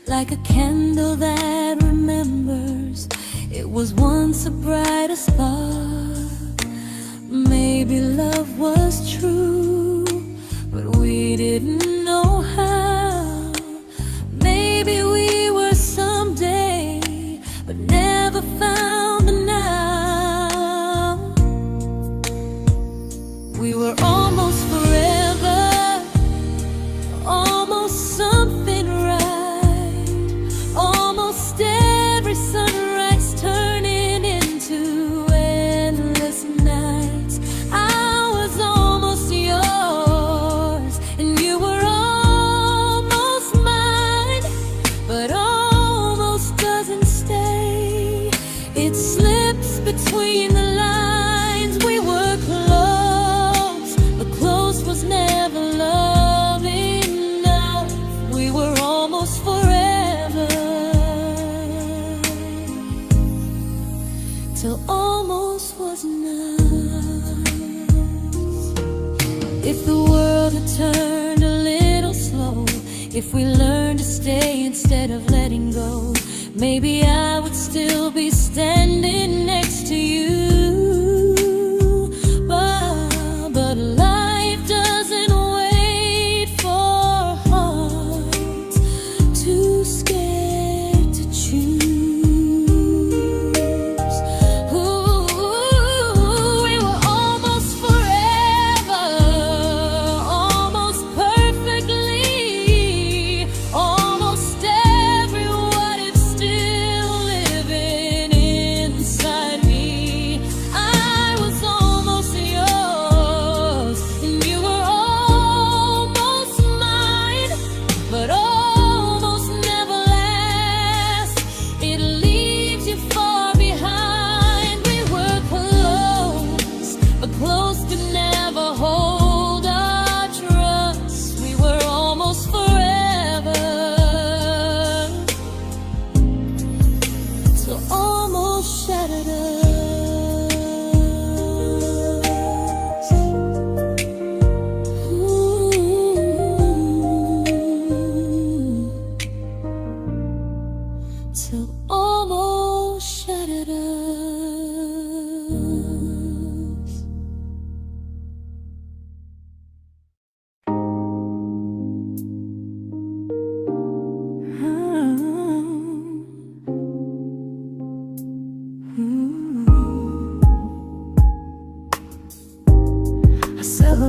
like a candle that remembers it was once a brighter spark. Maybe love was true, but we didn't know how. Maybe we were someday, but never found the now. We were almost forever, almost something right, almost every sunrise turning into endless nights. I was almost yours, and you were almost mine, but almost doesn't stay. It slips between the lines. We were close, but close was never love enough. We were almost forever, till almost was enough. If the world had turned a little slow, if we learned to stay instead of letting go, maybe I would still be standing next to you. But life doesn't wait.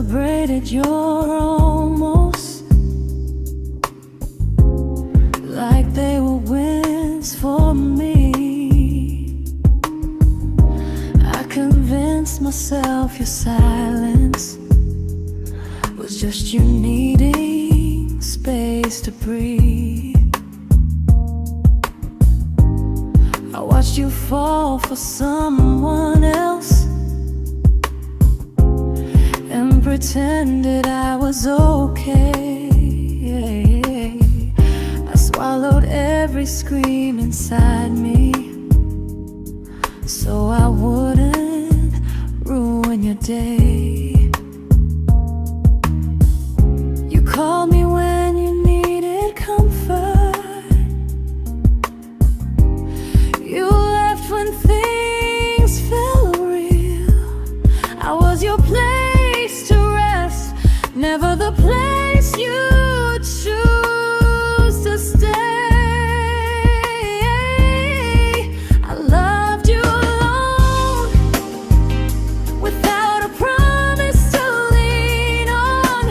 celebrated your almost like they were wins for me. I convinced myself your silence was just you needing space to breathe. I watched you fall for someone else and pretended I was okay. I swallowed every scream inside me so I wouldn't ruin your day. You called me when you needed comfort. You left when things felt real. I was your place to rest, never the place you choose to stay. I loved you alone, without a promise to lean on.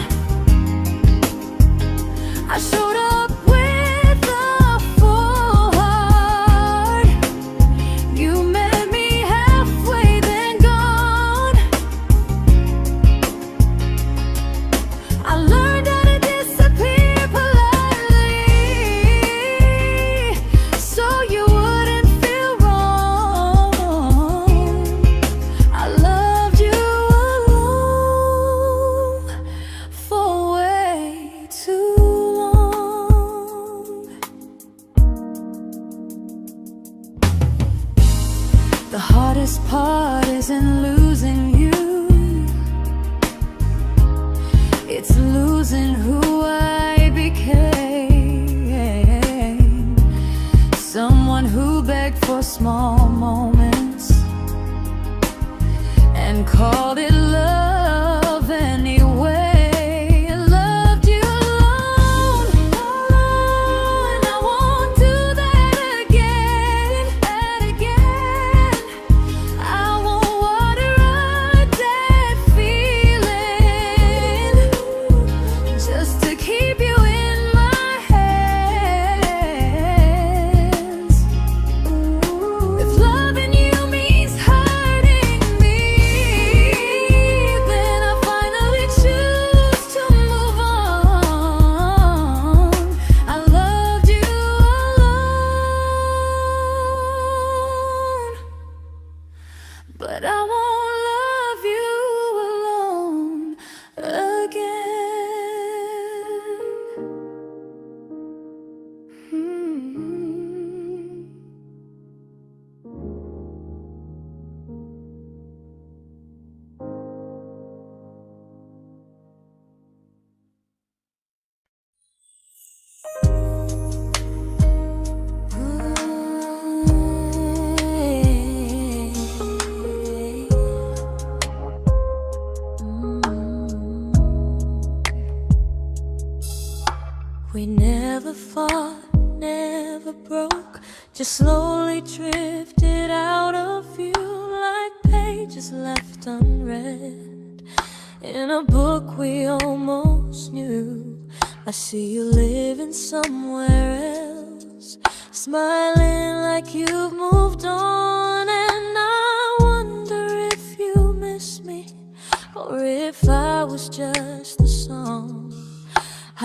I showed up with a full heart. You met me halfway, then gone. I learned how to disappear politely, so you wouldn't feel wrong. I loved you alone for way too long. The hardest part isn't losing you, it's losing who I became. Someone who begged for small moments and called it love anyway. I loved you alone, and I won't do that again. I won't water a dead feeling just to keep you in my hands. If loving you means hurting me, then I finally choose to move on. I loved you alone, but I won't love you alone again. We never fought, never broke, just slowly drifted out of view like pages left unread in a book we almost knew. I see you living somewhere else, smiling like you've moved on, and I wonder if you miss me or if I was just the song.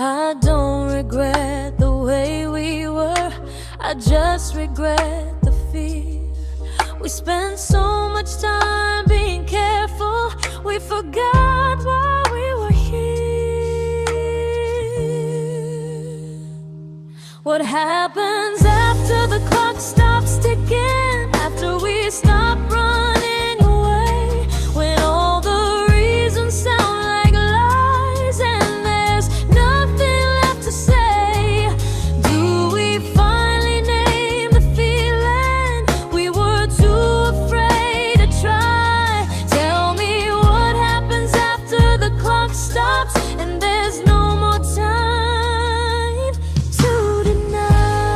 I don't regret the way we were, I just regret the fear. We spent so much time being careful, we forgot why we were here. What happens after the clock stops ticking, after we stop running away, when all the reasons sound like lies and there's nothing left to say? Do we finally name the feeling we were too afraid to try? Tell me what happens after the clock stops and there's no more time to deny.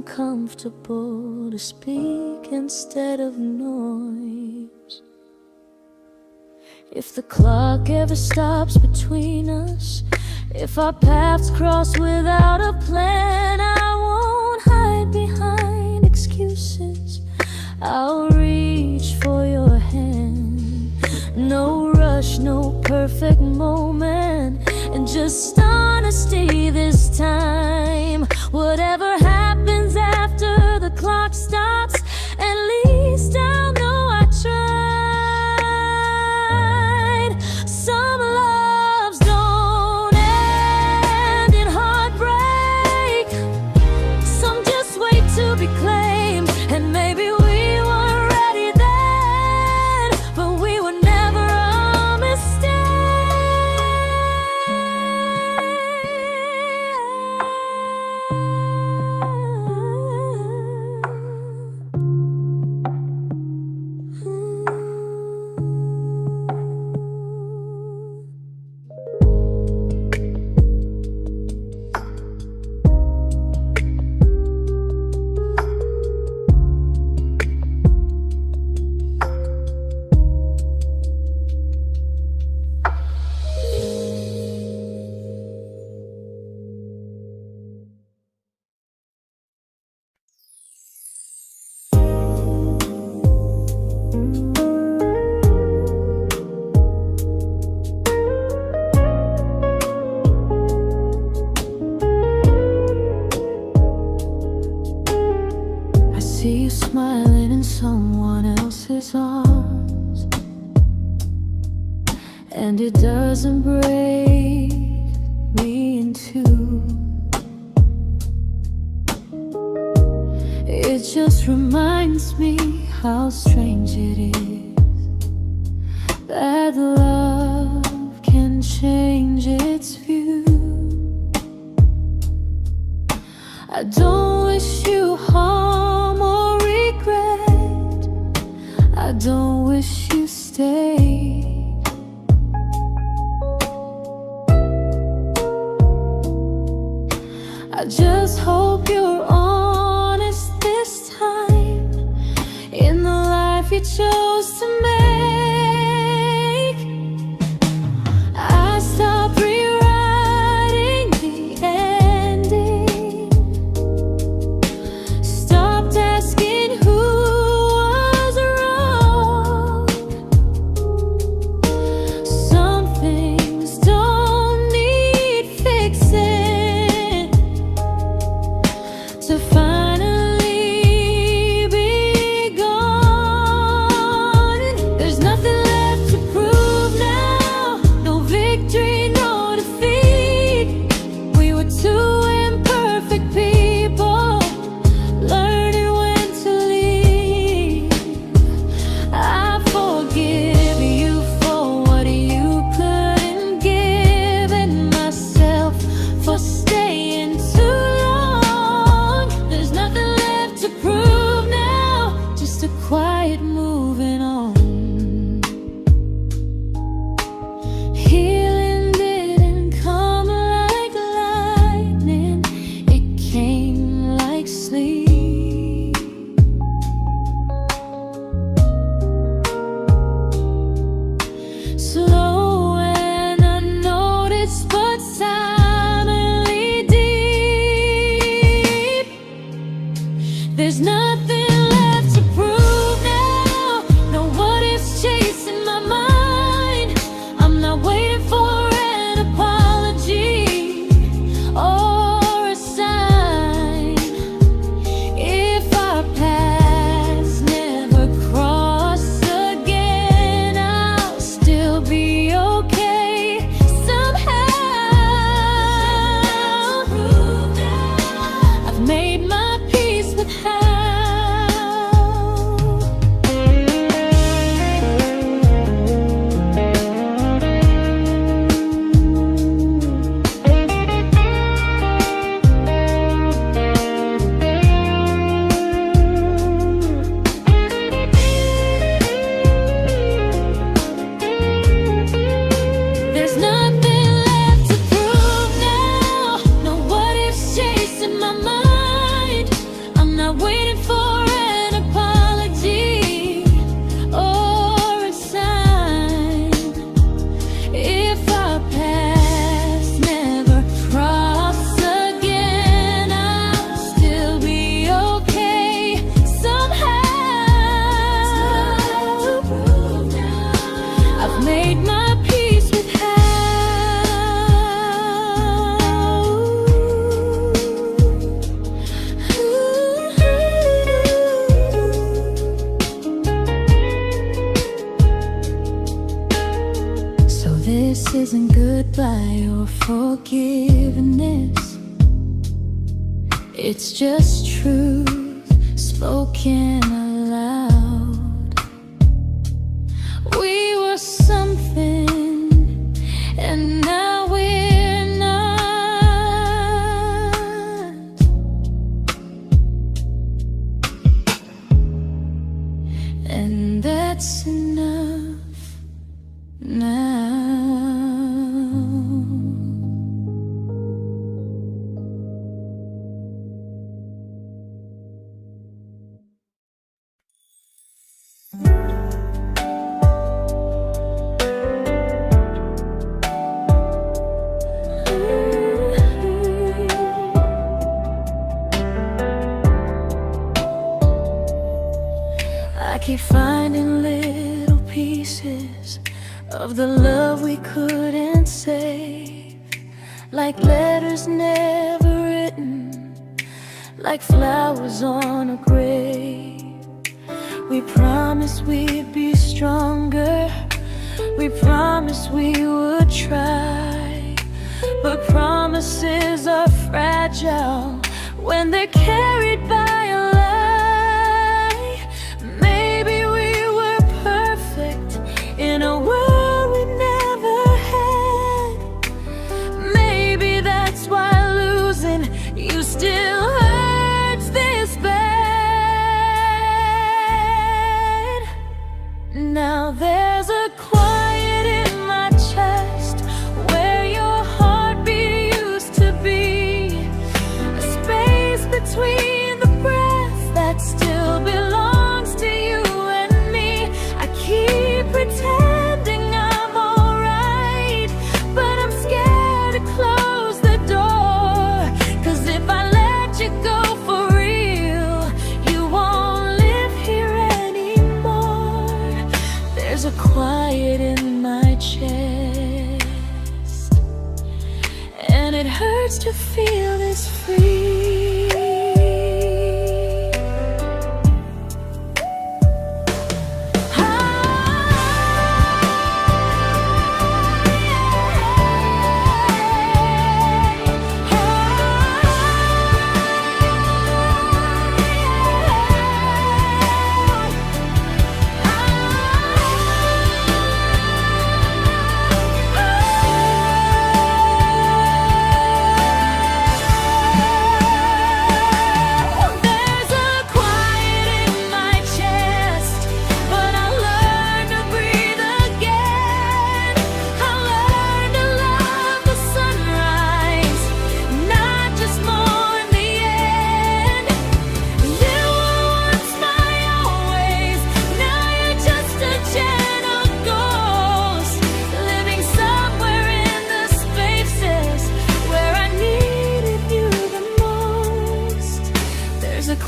uncomfortable to speak instead of noise. If the clock ever stops between us, if our paths cross without a plan, I won't hide behind excuses. I'll reach for your hand. No rush, no perfect moment, and just honesty this time. Whatever happens after the clock stops, at least I'll know I tried. Some loves don't end in heartbreak, some just wait to be claimed. And maybe we weren't ready then, but we were never a mistake. I see you smiling in someone else's arms, and it doesn't break me in two. It just reminds me how strange it is that love can change its view. I don't wish you harm or regret, I don't wish you stay. I just hope you're honest this time in the life you chose to make. I stopped rewriting the ending, stopped asking who was wrong. made my peace with hell. So this isn't goodbye or forgiveness, it's just truth spoken aloud. We were something, and now we're not. And that's enough now. I keep finding little pieces of the love we couldn't save, like letters never written, like flowers on a grave. We promised we'd be stronger, we promised we would try, but promises are fragile when they're carried by a lie. Maybe we were perfect in a world we never had. Maybe that's why losing you still hurts this bad. Now there's a quiet in my chest where your heartbeat used to be, a space between the breaths that still belongs to you and me. I keep pretending I'm alright, but I'm scared to close the door, 'cause if I let you go for real, you won't live here anymore. There's a quiet in my chest, and it hurts to feel this free.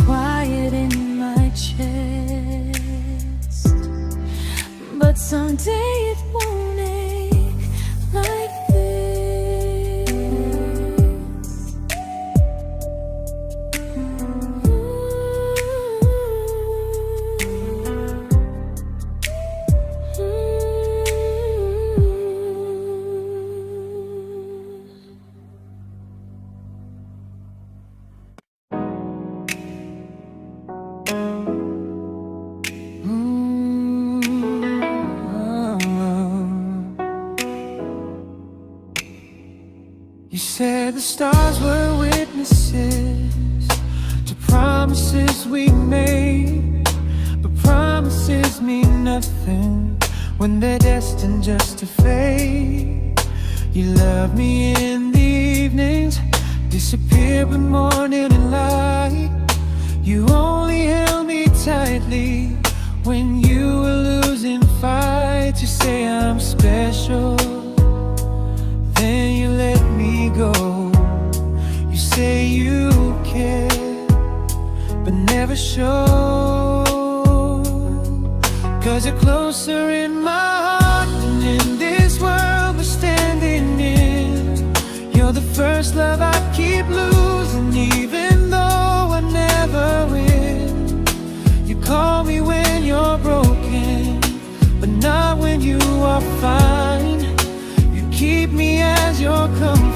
Quiet in my chest, but someday it won't ache like this. You said the stars were witnesses to promises we made, but promises mean nothing when they're destined just to fade. You love me in the evenings, disappear when morning and light. You only held me tightly when you were losing fights. You say I'm special, then you let me go. You say you care, but never show, 'cause you're closer in my heart than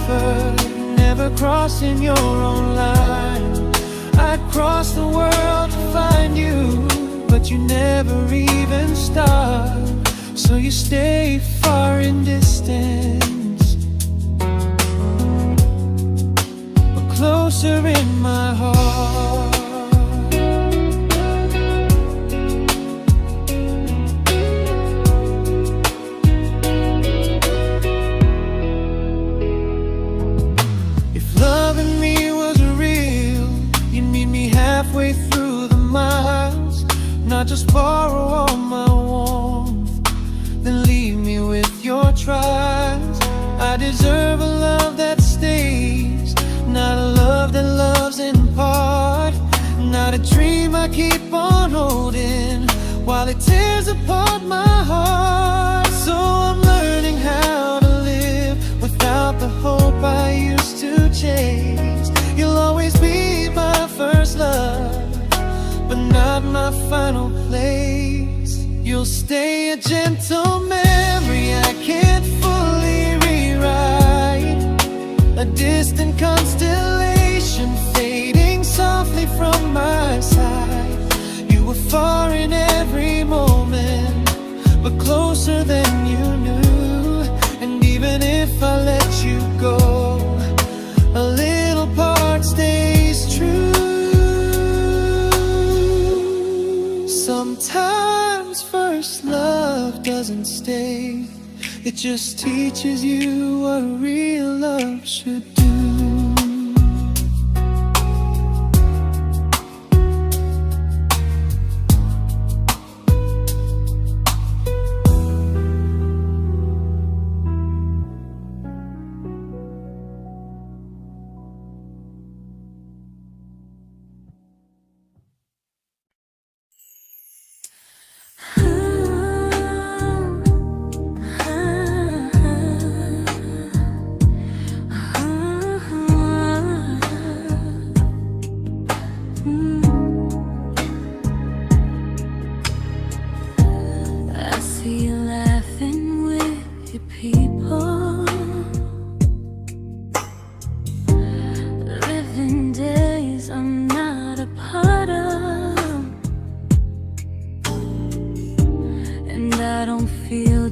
effort, never crossing your own line. I'd cross the world to find you, but you never even start. So you stay far in distance, but closer in my heart. Halfway through the miles, not just borrow all my warmth, then leave me with your trials. I deserve a love that stays, not a love that loves in part, not a dream I keep on holding while it tears apart my heart. So I'm learning how to live without the hope I used to chase. You'll always be my first love, but not my final place. You'll stay a gentle memory I can't fully rewrite, a distant constellation fading softly from my side. You were far in every moment, but closer than you knew. And even if I let you go, a little part stays true. Sometimes first love doesn't stay, it just teaches you what real love should do.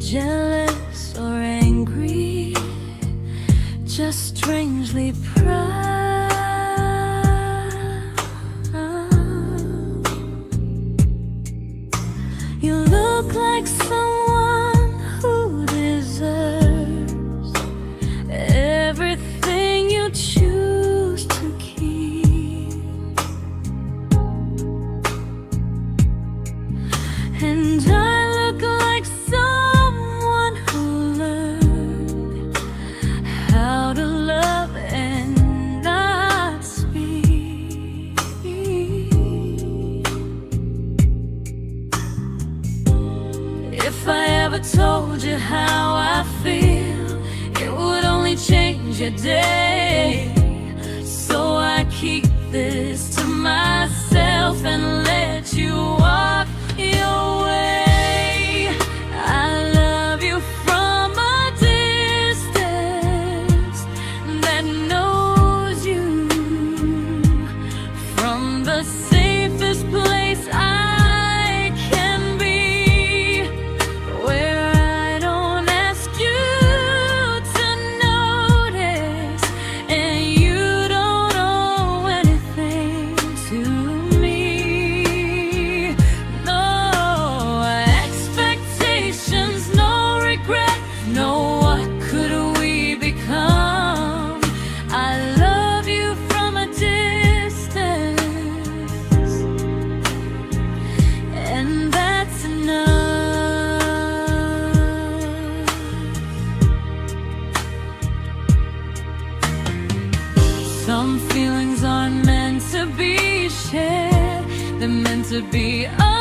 Jealous or angry, just strangely proud. You look like someone who deserves everything you choose to keep. And I look like someone who learned how to love and not speak. If I ever told you how I feel, it would only change your day. So I keep this to myself and let you walk your way. I love you from a distance that knows you, from the safest place I can be, where I don't ask you to notice and you don't owe anything to me. No expectations, no regret, no what could we become. I love you from a distance, and that's enough. Some feelings aren't meant to be shared, they're meant to be understood.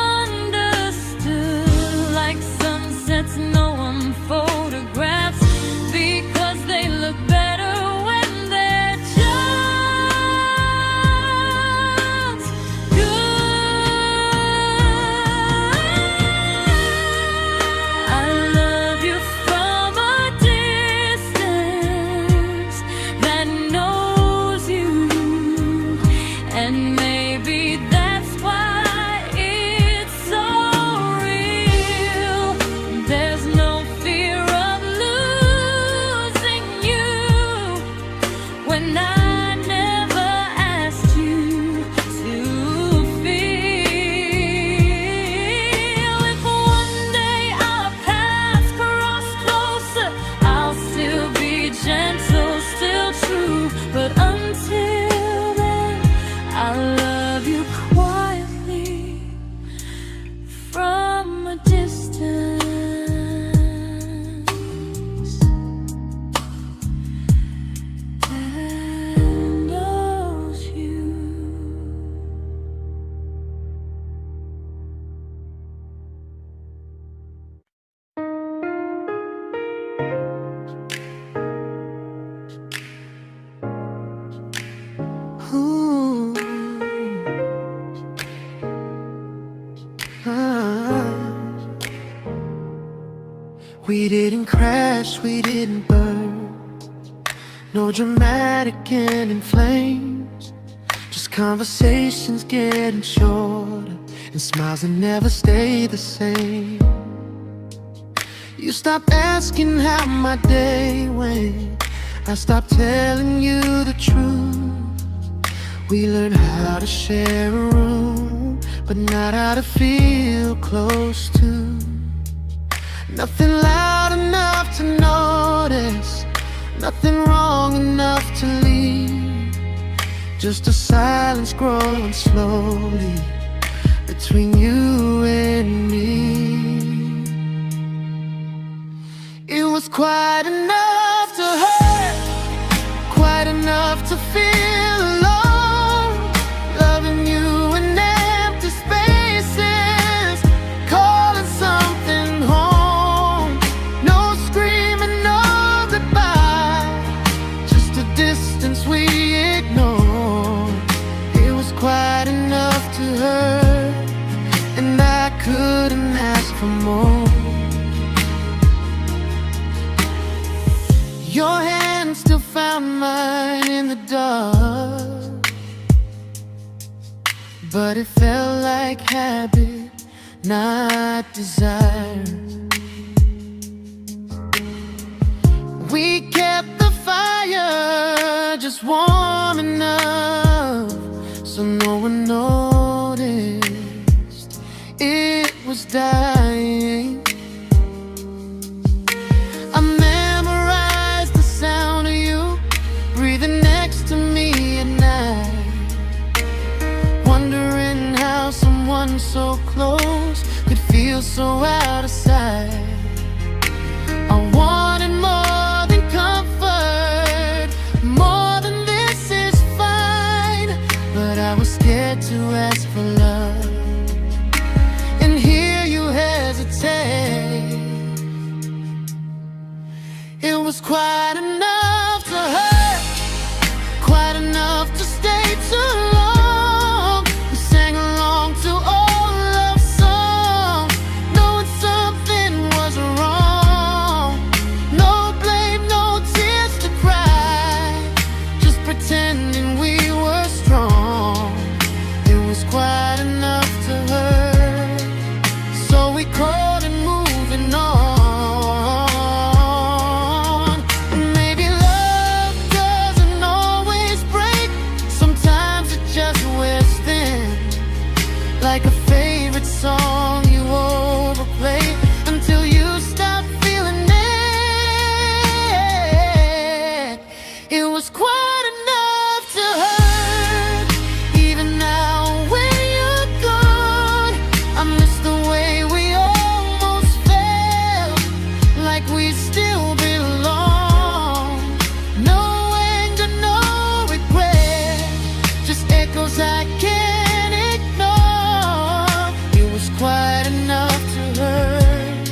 Like sunsets no one photographs, because they look better when they're just good. I love you from a distance didn't crash, we didn't burn. No dramatic end in flames, just conversations getting shorter and smiles that never stay the same. You stopped asking how my day went, I stopped telling you the truth. We learned how to share a room, but not how to feel close to. Nothing loud enough to notice, nothing wrong enough to leave. Just a silence growing slowly between you and me. It was quite enough to hurt, quite enough to feel alone. Loving you in empty spaces, calling something home. No screaming, no goodbye, just a distance we ignored. It was quite enough to hurt, and I couldn't ask for more. Your hand still found mine in the dark, but it felt like habit, not desire. We kept the fire just warm enough so no one noticed it was dying. I memorized the sound of you breathing next to me at night, wondering how someone so close could feel so out of sight. I wanted more than comfort, more than this is fine, but I was scared to ask for love and hear you hesitate. It was quite enough to hurt, quite enough to stay too long. We sang along to old love songs, knowing something was wrong. No blame, no tears to cry, just pretending we were strong. It was quite enough to hurt, so we crawled and moving on. Like a favorite song you overplay until you stop feeling it. It was quite enough to hurt. Even now when you're gone, I miss the way we almost felt, like we still belong. No anger, no regret, just echoes I can't ignore. It was quite enough to hurt,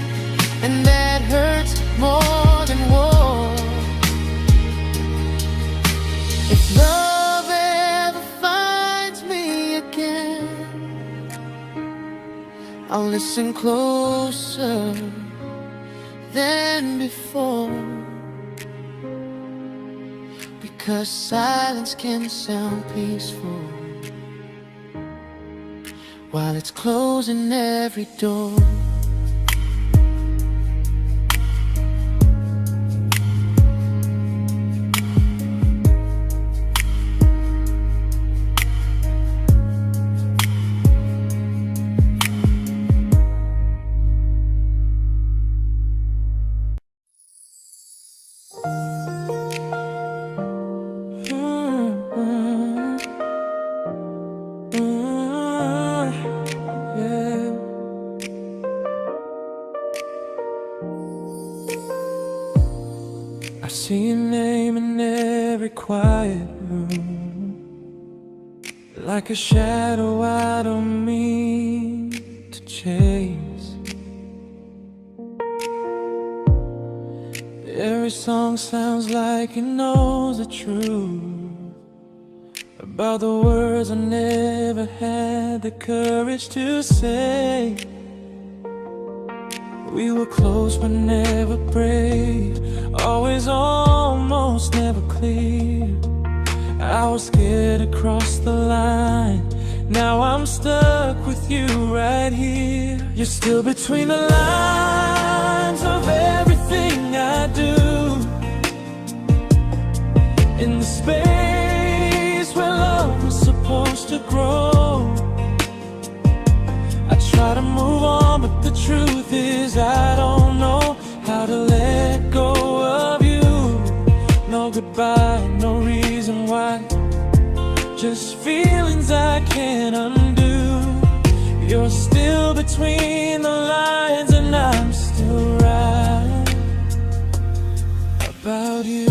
and that hurts more than war. If love ever finds me again, I'll listen closer than before, because silence can sound peaceful while it's closing every door. I see your name in every quiet room, like a shadow I don't mean to chase. Every song sounds like it knows the truth about the words I never had the courage to say. We were close but never brave, always almost, never clear. I was scared to cross the line, now I'm stuck with you right here. You're still between the lines of everything I do, in the space where love was supposed to grow. I try to move on, but the truth is I don't know how to let go of you. No goodbye, no reason why, just feelings I can't undo. You're still between the lines and I'm still right about you.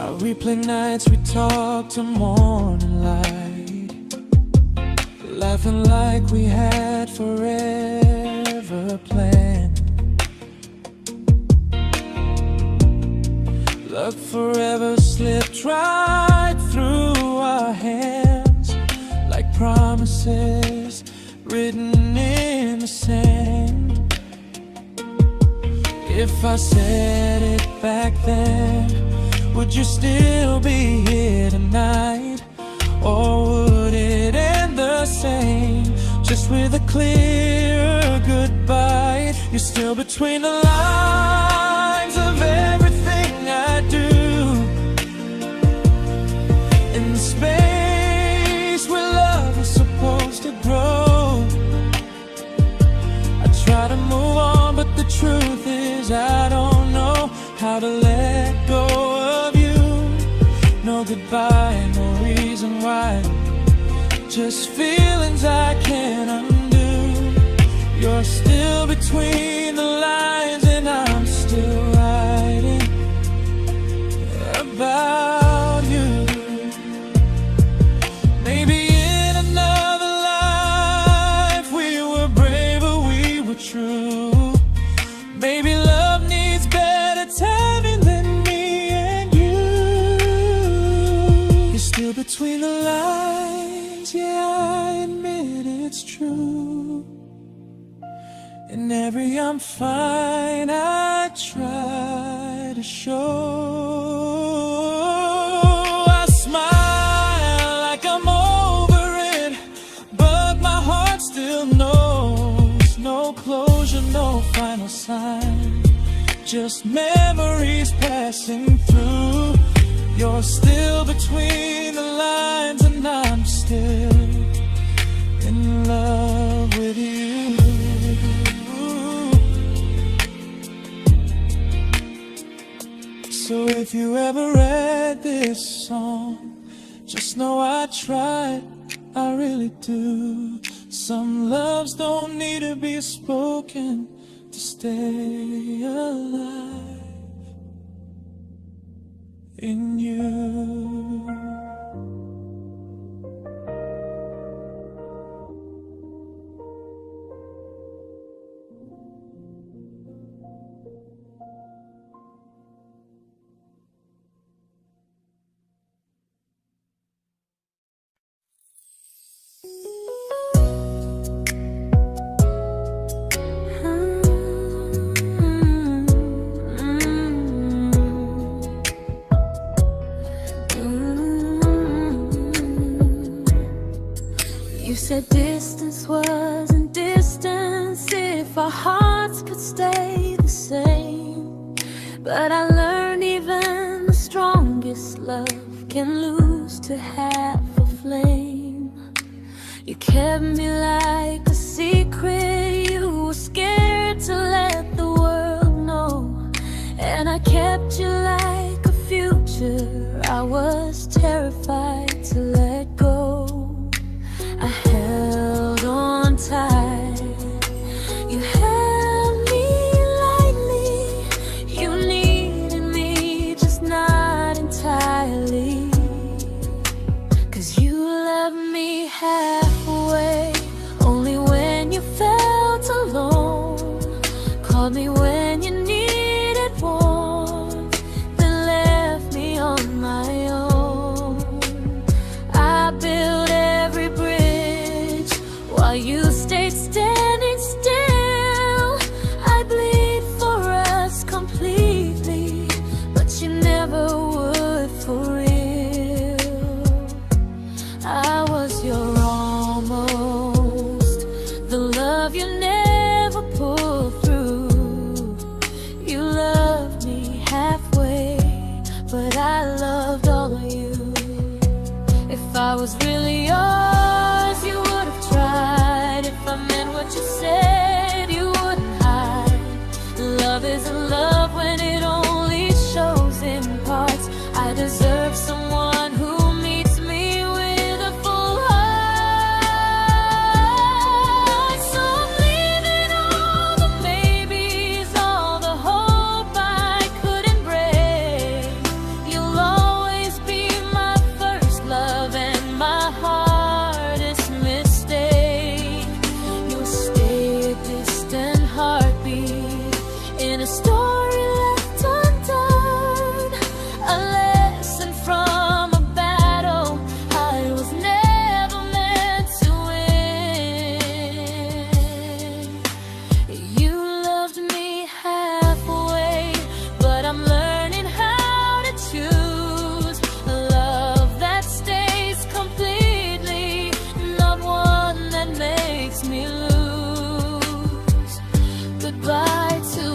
I replay nights we talk to morning light, laughing like we had forever planned. Luck forever slipped right through our hands, like promises written in the sand. If I said it back then, would you still be here tonight? Or would it end the same, just with a clear goodbye? You're still between the lines of everything I do, in the space where love is supposed to grow. I try to move on, but the truth is I don't know how to let go of you. No goodbye, no reason why, just feelings I can't undo. You're still between the lines and I'm still writing about you. Maybe in another life we were braver, we were true. Maybe love needs better timing than me and you. You're still between the lines, yeah, I admit it's true. In every I'm fine I try to show. I smile like I'm over it, but my heart still knows. No closure, no final sign, just memories passing through. You're still between the lines and I'm still in love with you. So if you ever read this song, just know I tried, I really do. Some loves don't need to be spoken to stay alive in you. You said distance wasn't distance if our hearts could stay the same. But I learned even the strongest love can lose to half a flame. You kept me like a secret, you were scared to let the world know. And I kept you like a future, I was terrified to let go. I held on tight, you held me lightly. You needed me, just not entirely. 'Cause you loved me halfway, only when you felt alone. Called me when you needed warmth, then left me on my own. I while you stayed standing still. I bleed for us completely, but you never would for real. I was your almost, the love you never pulled through. You loved me halfway, but I loved all of you. If I was really yours, you would have tried. If I meant what you said, you wouldn't hide. Love isn't love when it only shows in parts. I deserve someone who meets me with a full heart. So I'm leaving all the maybes, all the hope I couldn't break. You'll always be my first love and my hardest mistake. You'll stay a distant heartbeat in a story left undone, a lesson from a battle I was never meant to win. You loved me halfway, but I'm learning how to choose a love that stays completely, not one that makes me lose. Goodbye to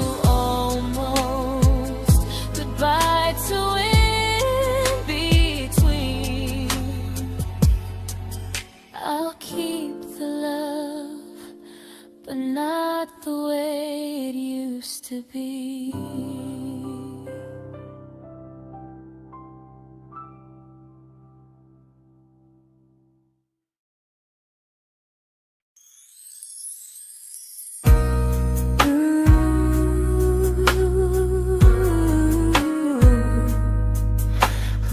almost, goodbye to in between. I'll keep the love, but not the way it used to be.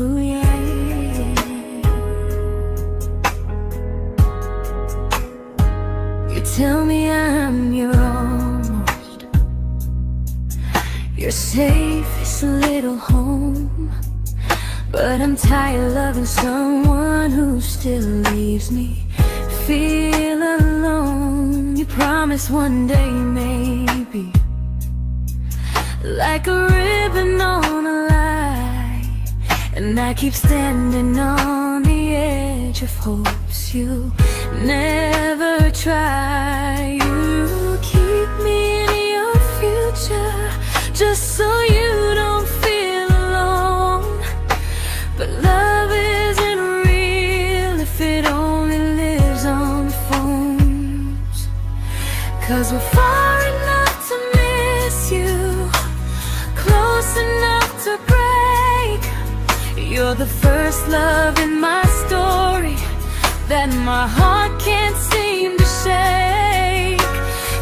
Ooh, yeah, yeah. You tell me I'm your almost, your safest little home, but I'm tired loving someone who still leaves me feel alone. You promise one day maybe, like a ribbon on a line, and I keep standing on the edge of hopes you never try. You keep me in your future just so you don't feel alone. But love isn't real if it only lives on phones. 'Cause we're far enough to miss you, close enough to break. You're the first love in my story that my heart can't seem to shake.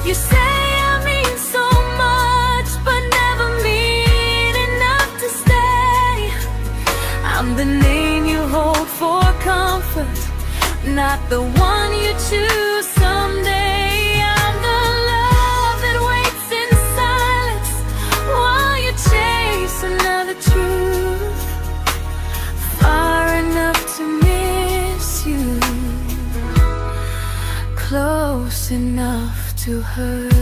You say I mean so much, but never mean enough to stay. I'm the name you hold for comfort, not the one you choose someday. I'm the love that waits in silence while you chase another truth. Far enough to miss you, close enough to hurt.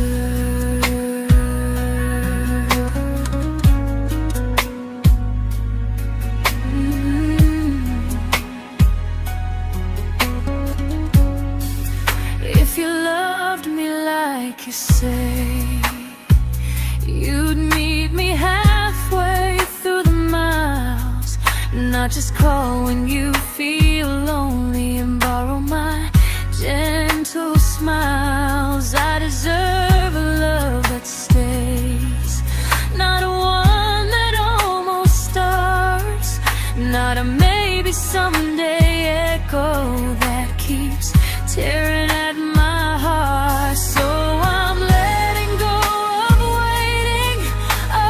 If you loved me like you say, you'd meet me halfway through the miles, not just call when you feel lonely and borrow my gentle smiles. I deserve a love that stays, not one that almost starts, not a maybe someday echo that keeps tearing at my heart. So I'm letting go of waiting,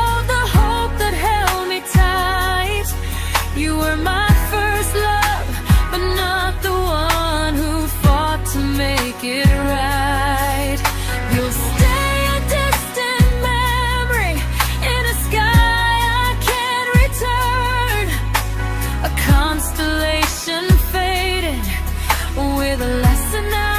of the hope that held me tight. You were my first love, but not the one who fought to make it right. You'll stay a distant memory in a sky I can't return, a constellation faded with a lesson I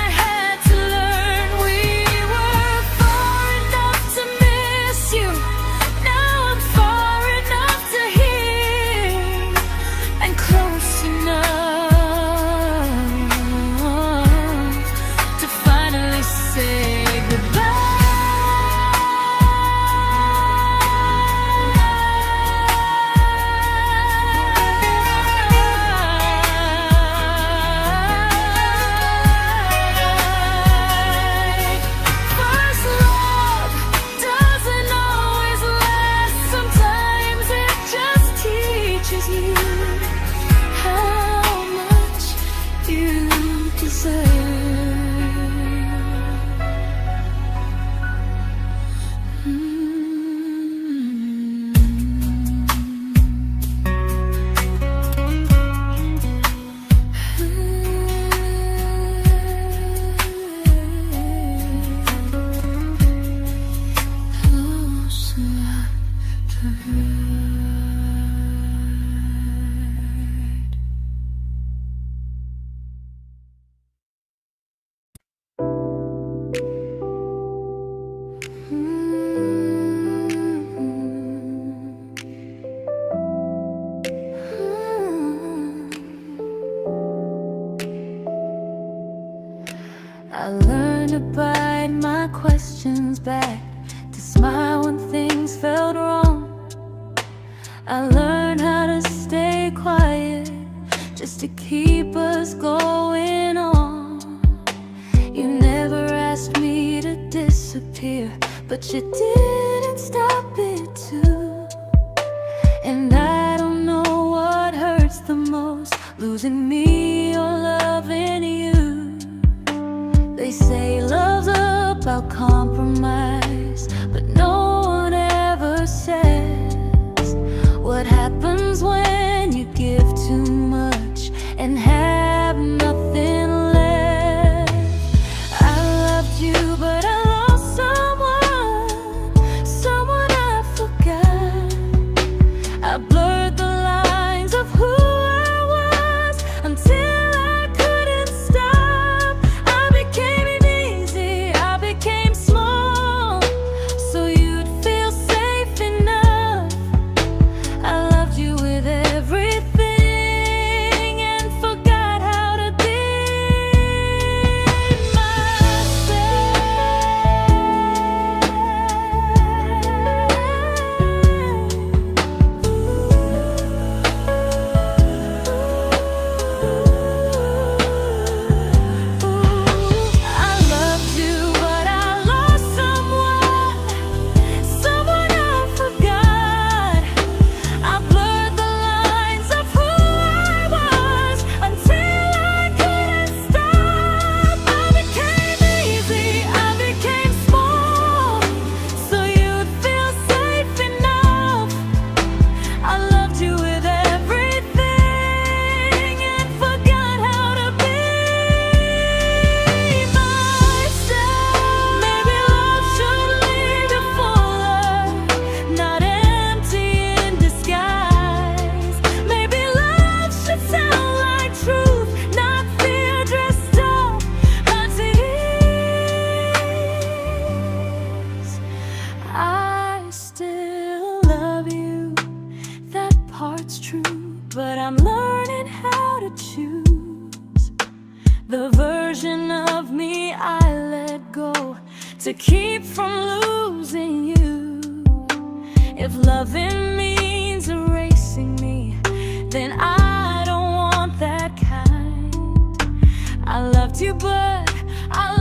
I learned to bite my questions back, to smile when things felt wrong. I learned how to stay quiet, just to keep us going on. You never asked me to disappear, but you didn't stop it too. And I don't know what hurts the most, losing me or loving you. They say love's about compromise, but no one ever says what happens when you give too much and have nothing left. I loved you, but I lost someone I forgot. I blurred the lines of who I was until I couldn't stop. I became easy, I became small, so you'd feel safe enough. I loved you with everything and forgot how to be I loved you, but I lost someone I forgot. I blurred the lines of who I was until I couldn't stop. I became easy, I became small, so you'd feel safe enough. I loved you with everything and forgot how to be myself. Maybe love should leave you fuller, not empty in disguise. Maybe love should sound like truth, not fear dressed up as it is. I still love you, that part's true, but I'm learning how to choose the version of me I let go to keep from losing you. If loving means erasing me, then I don't want that kind. I loved you, but I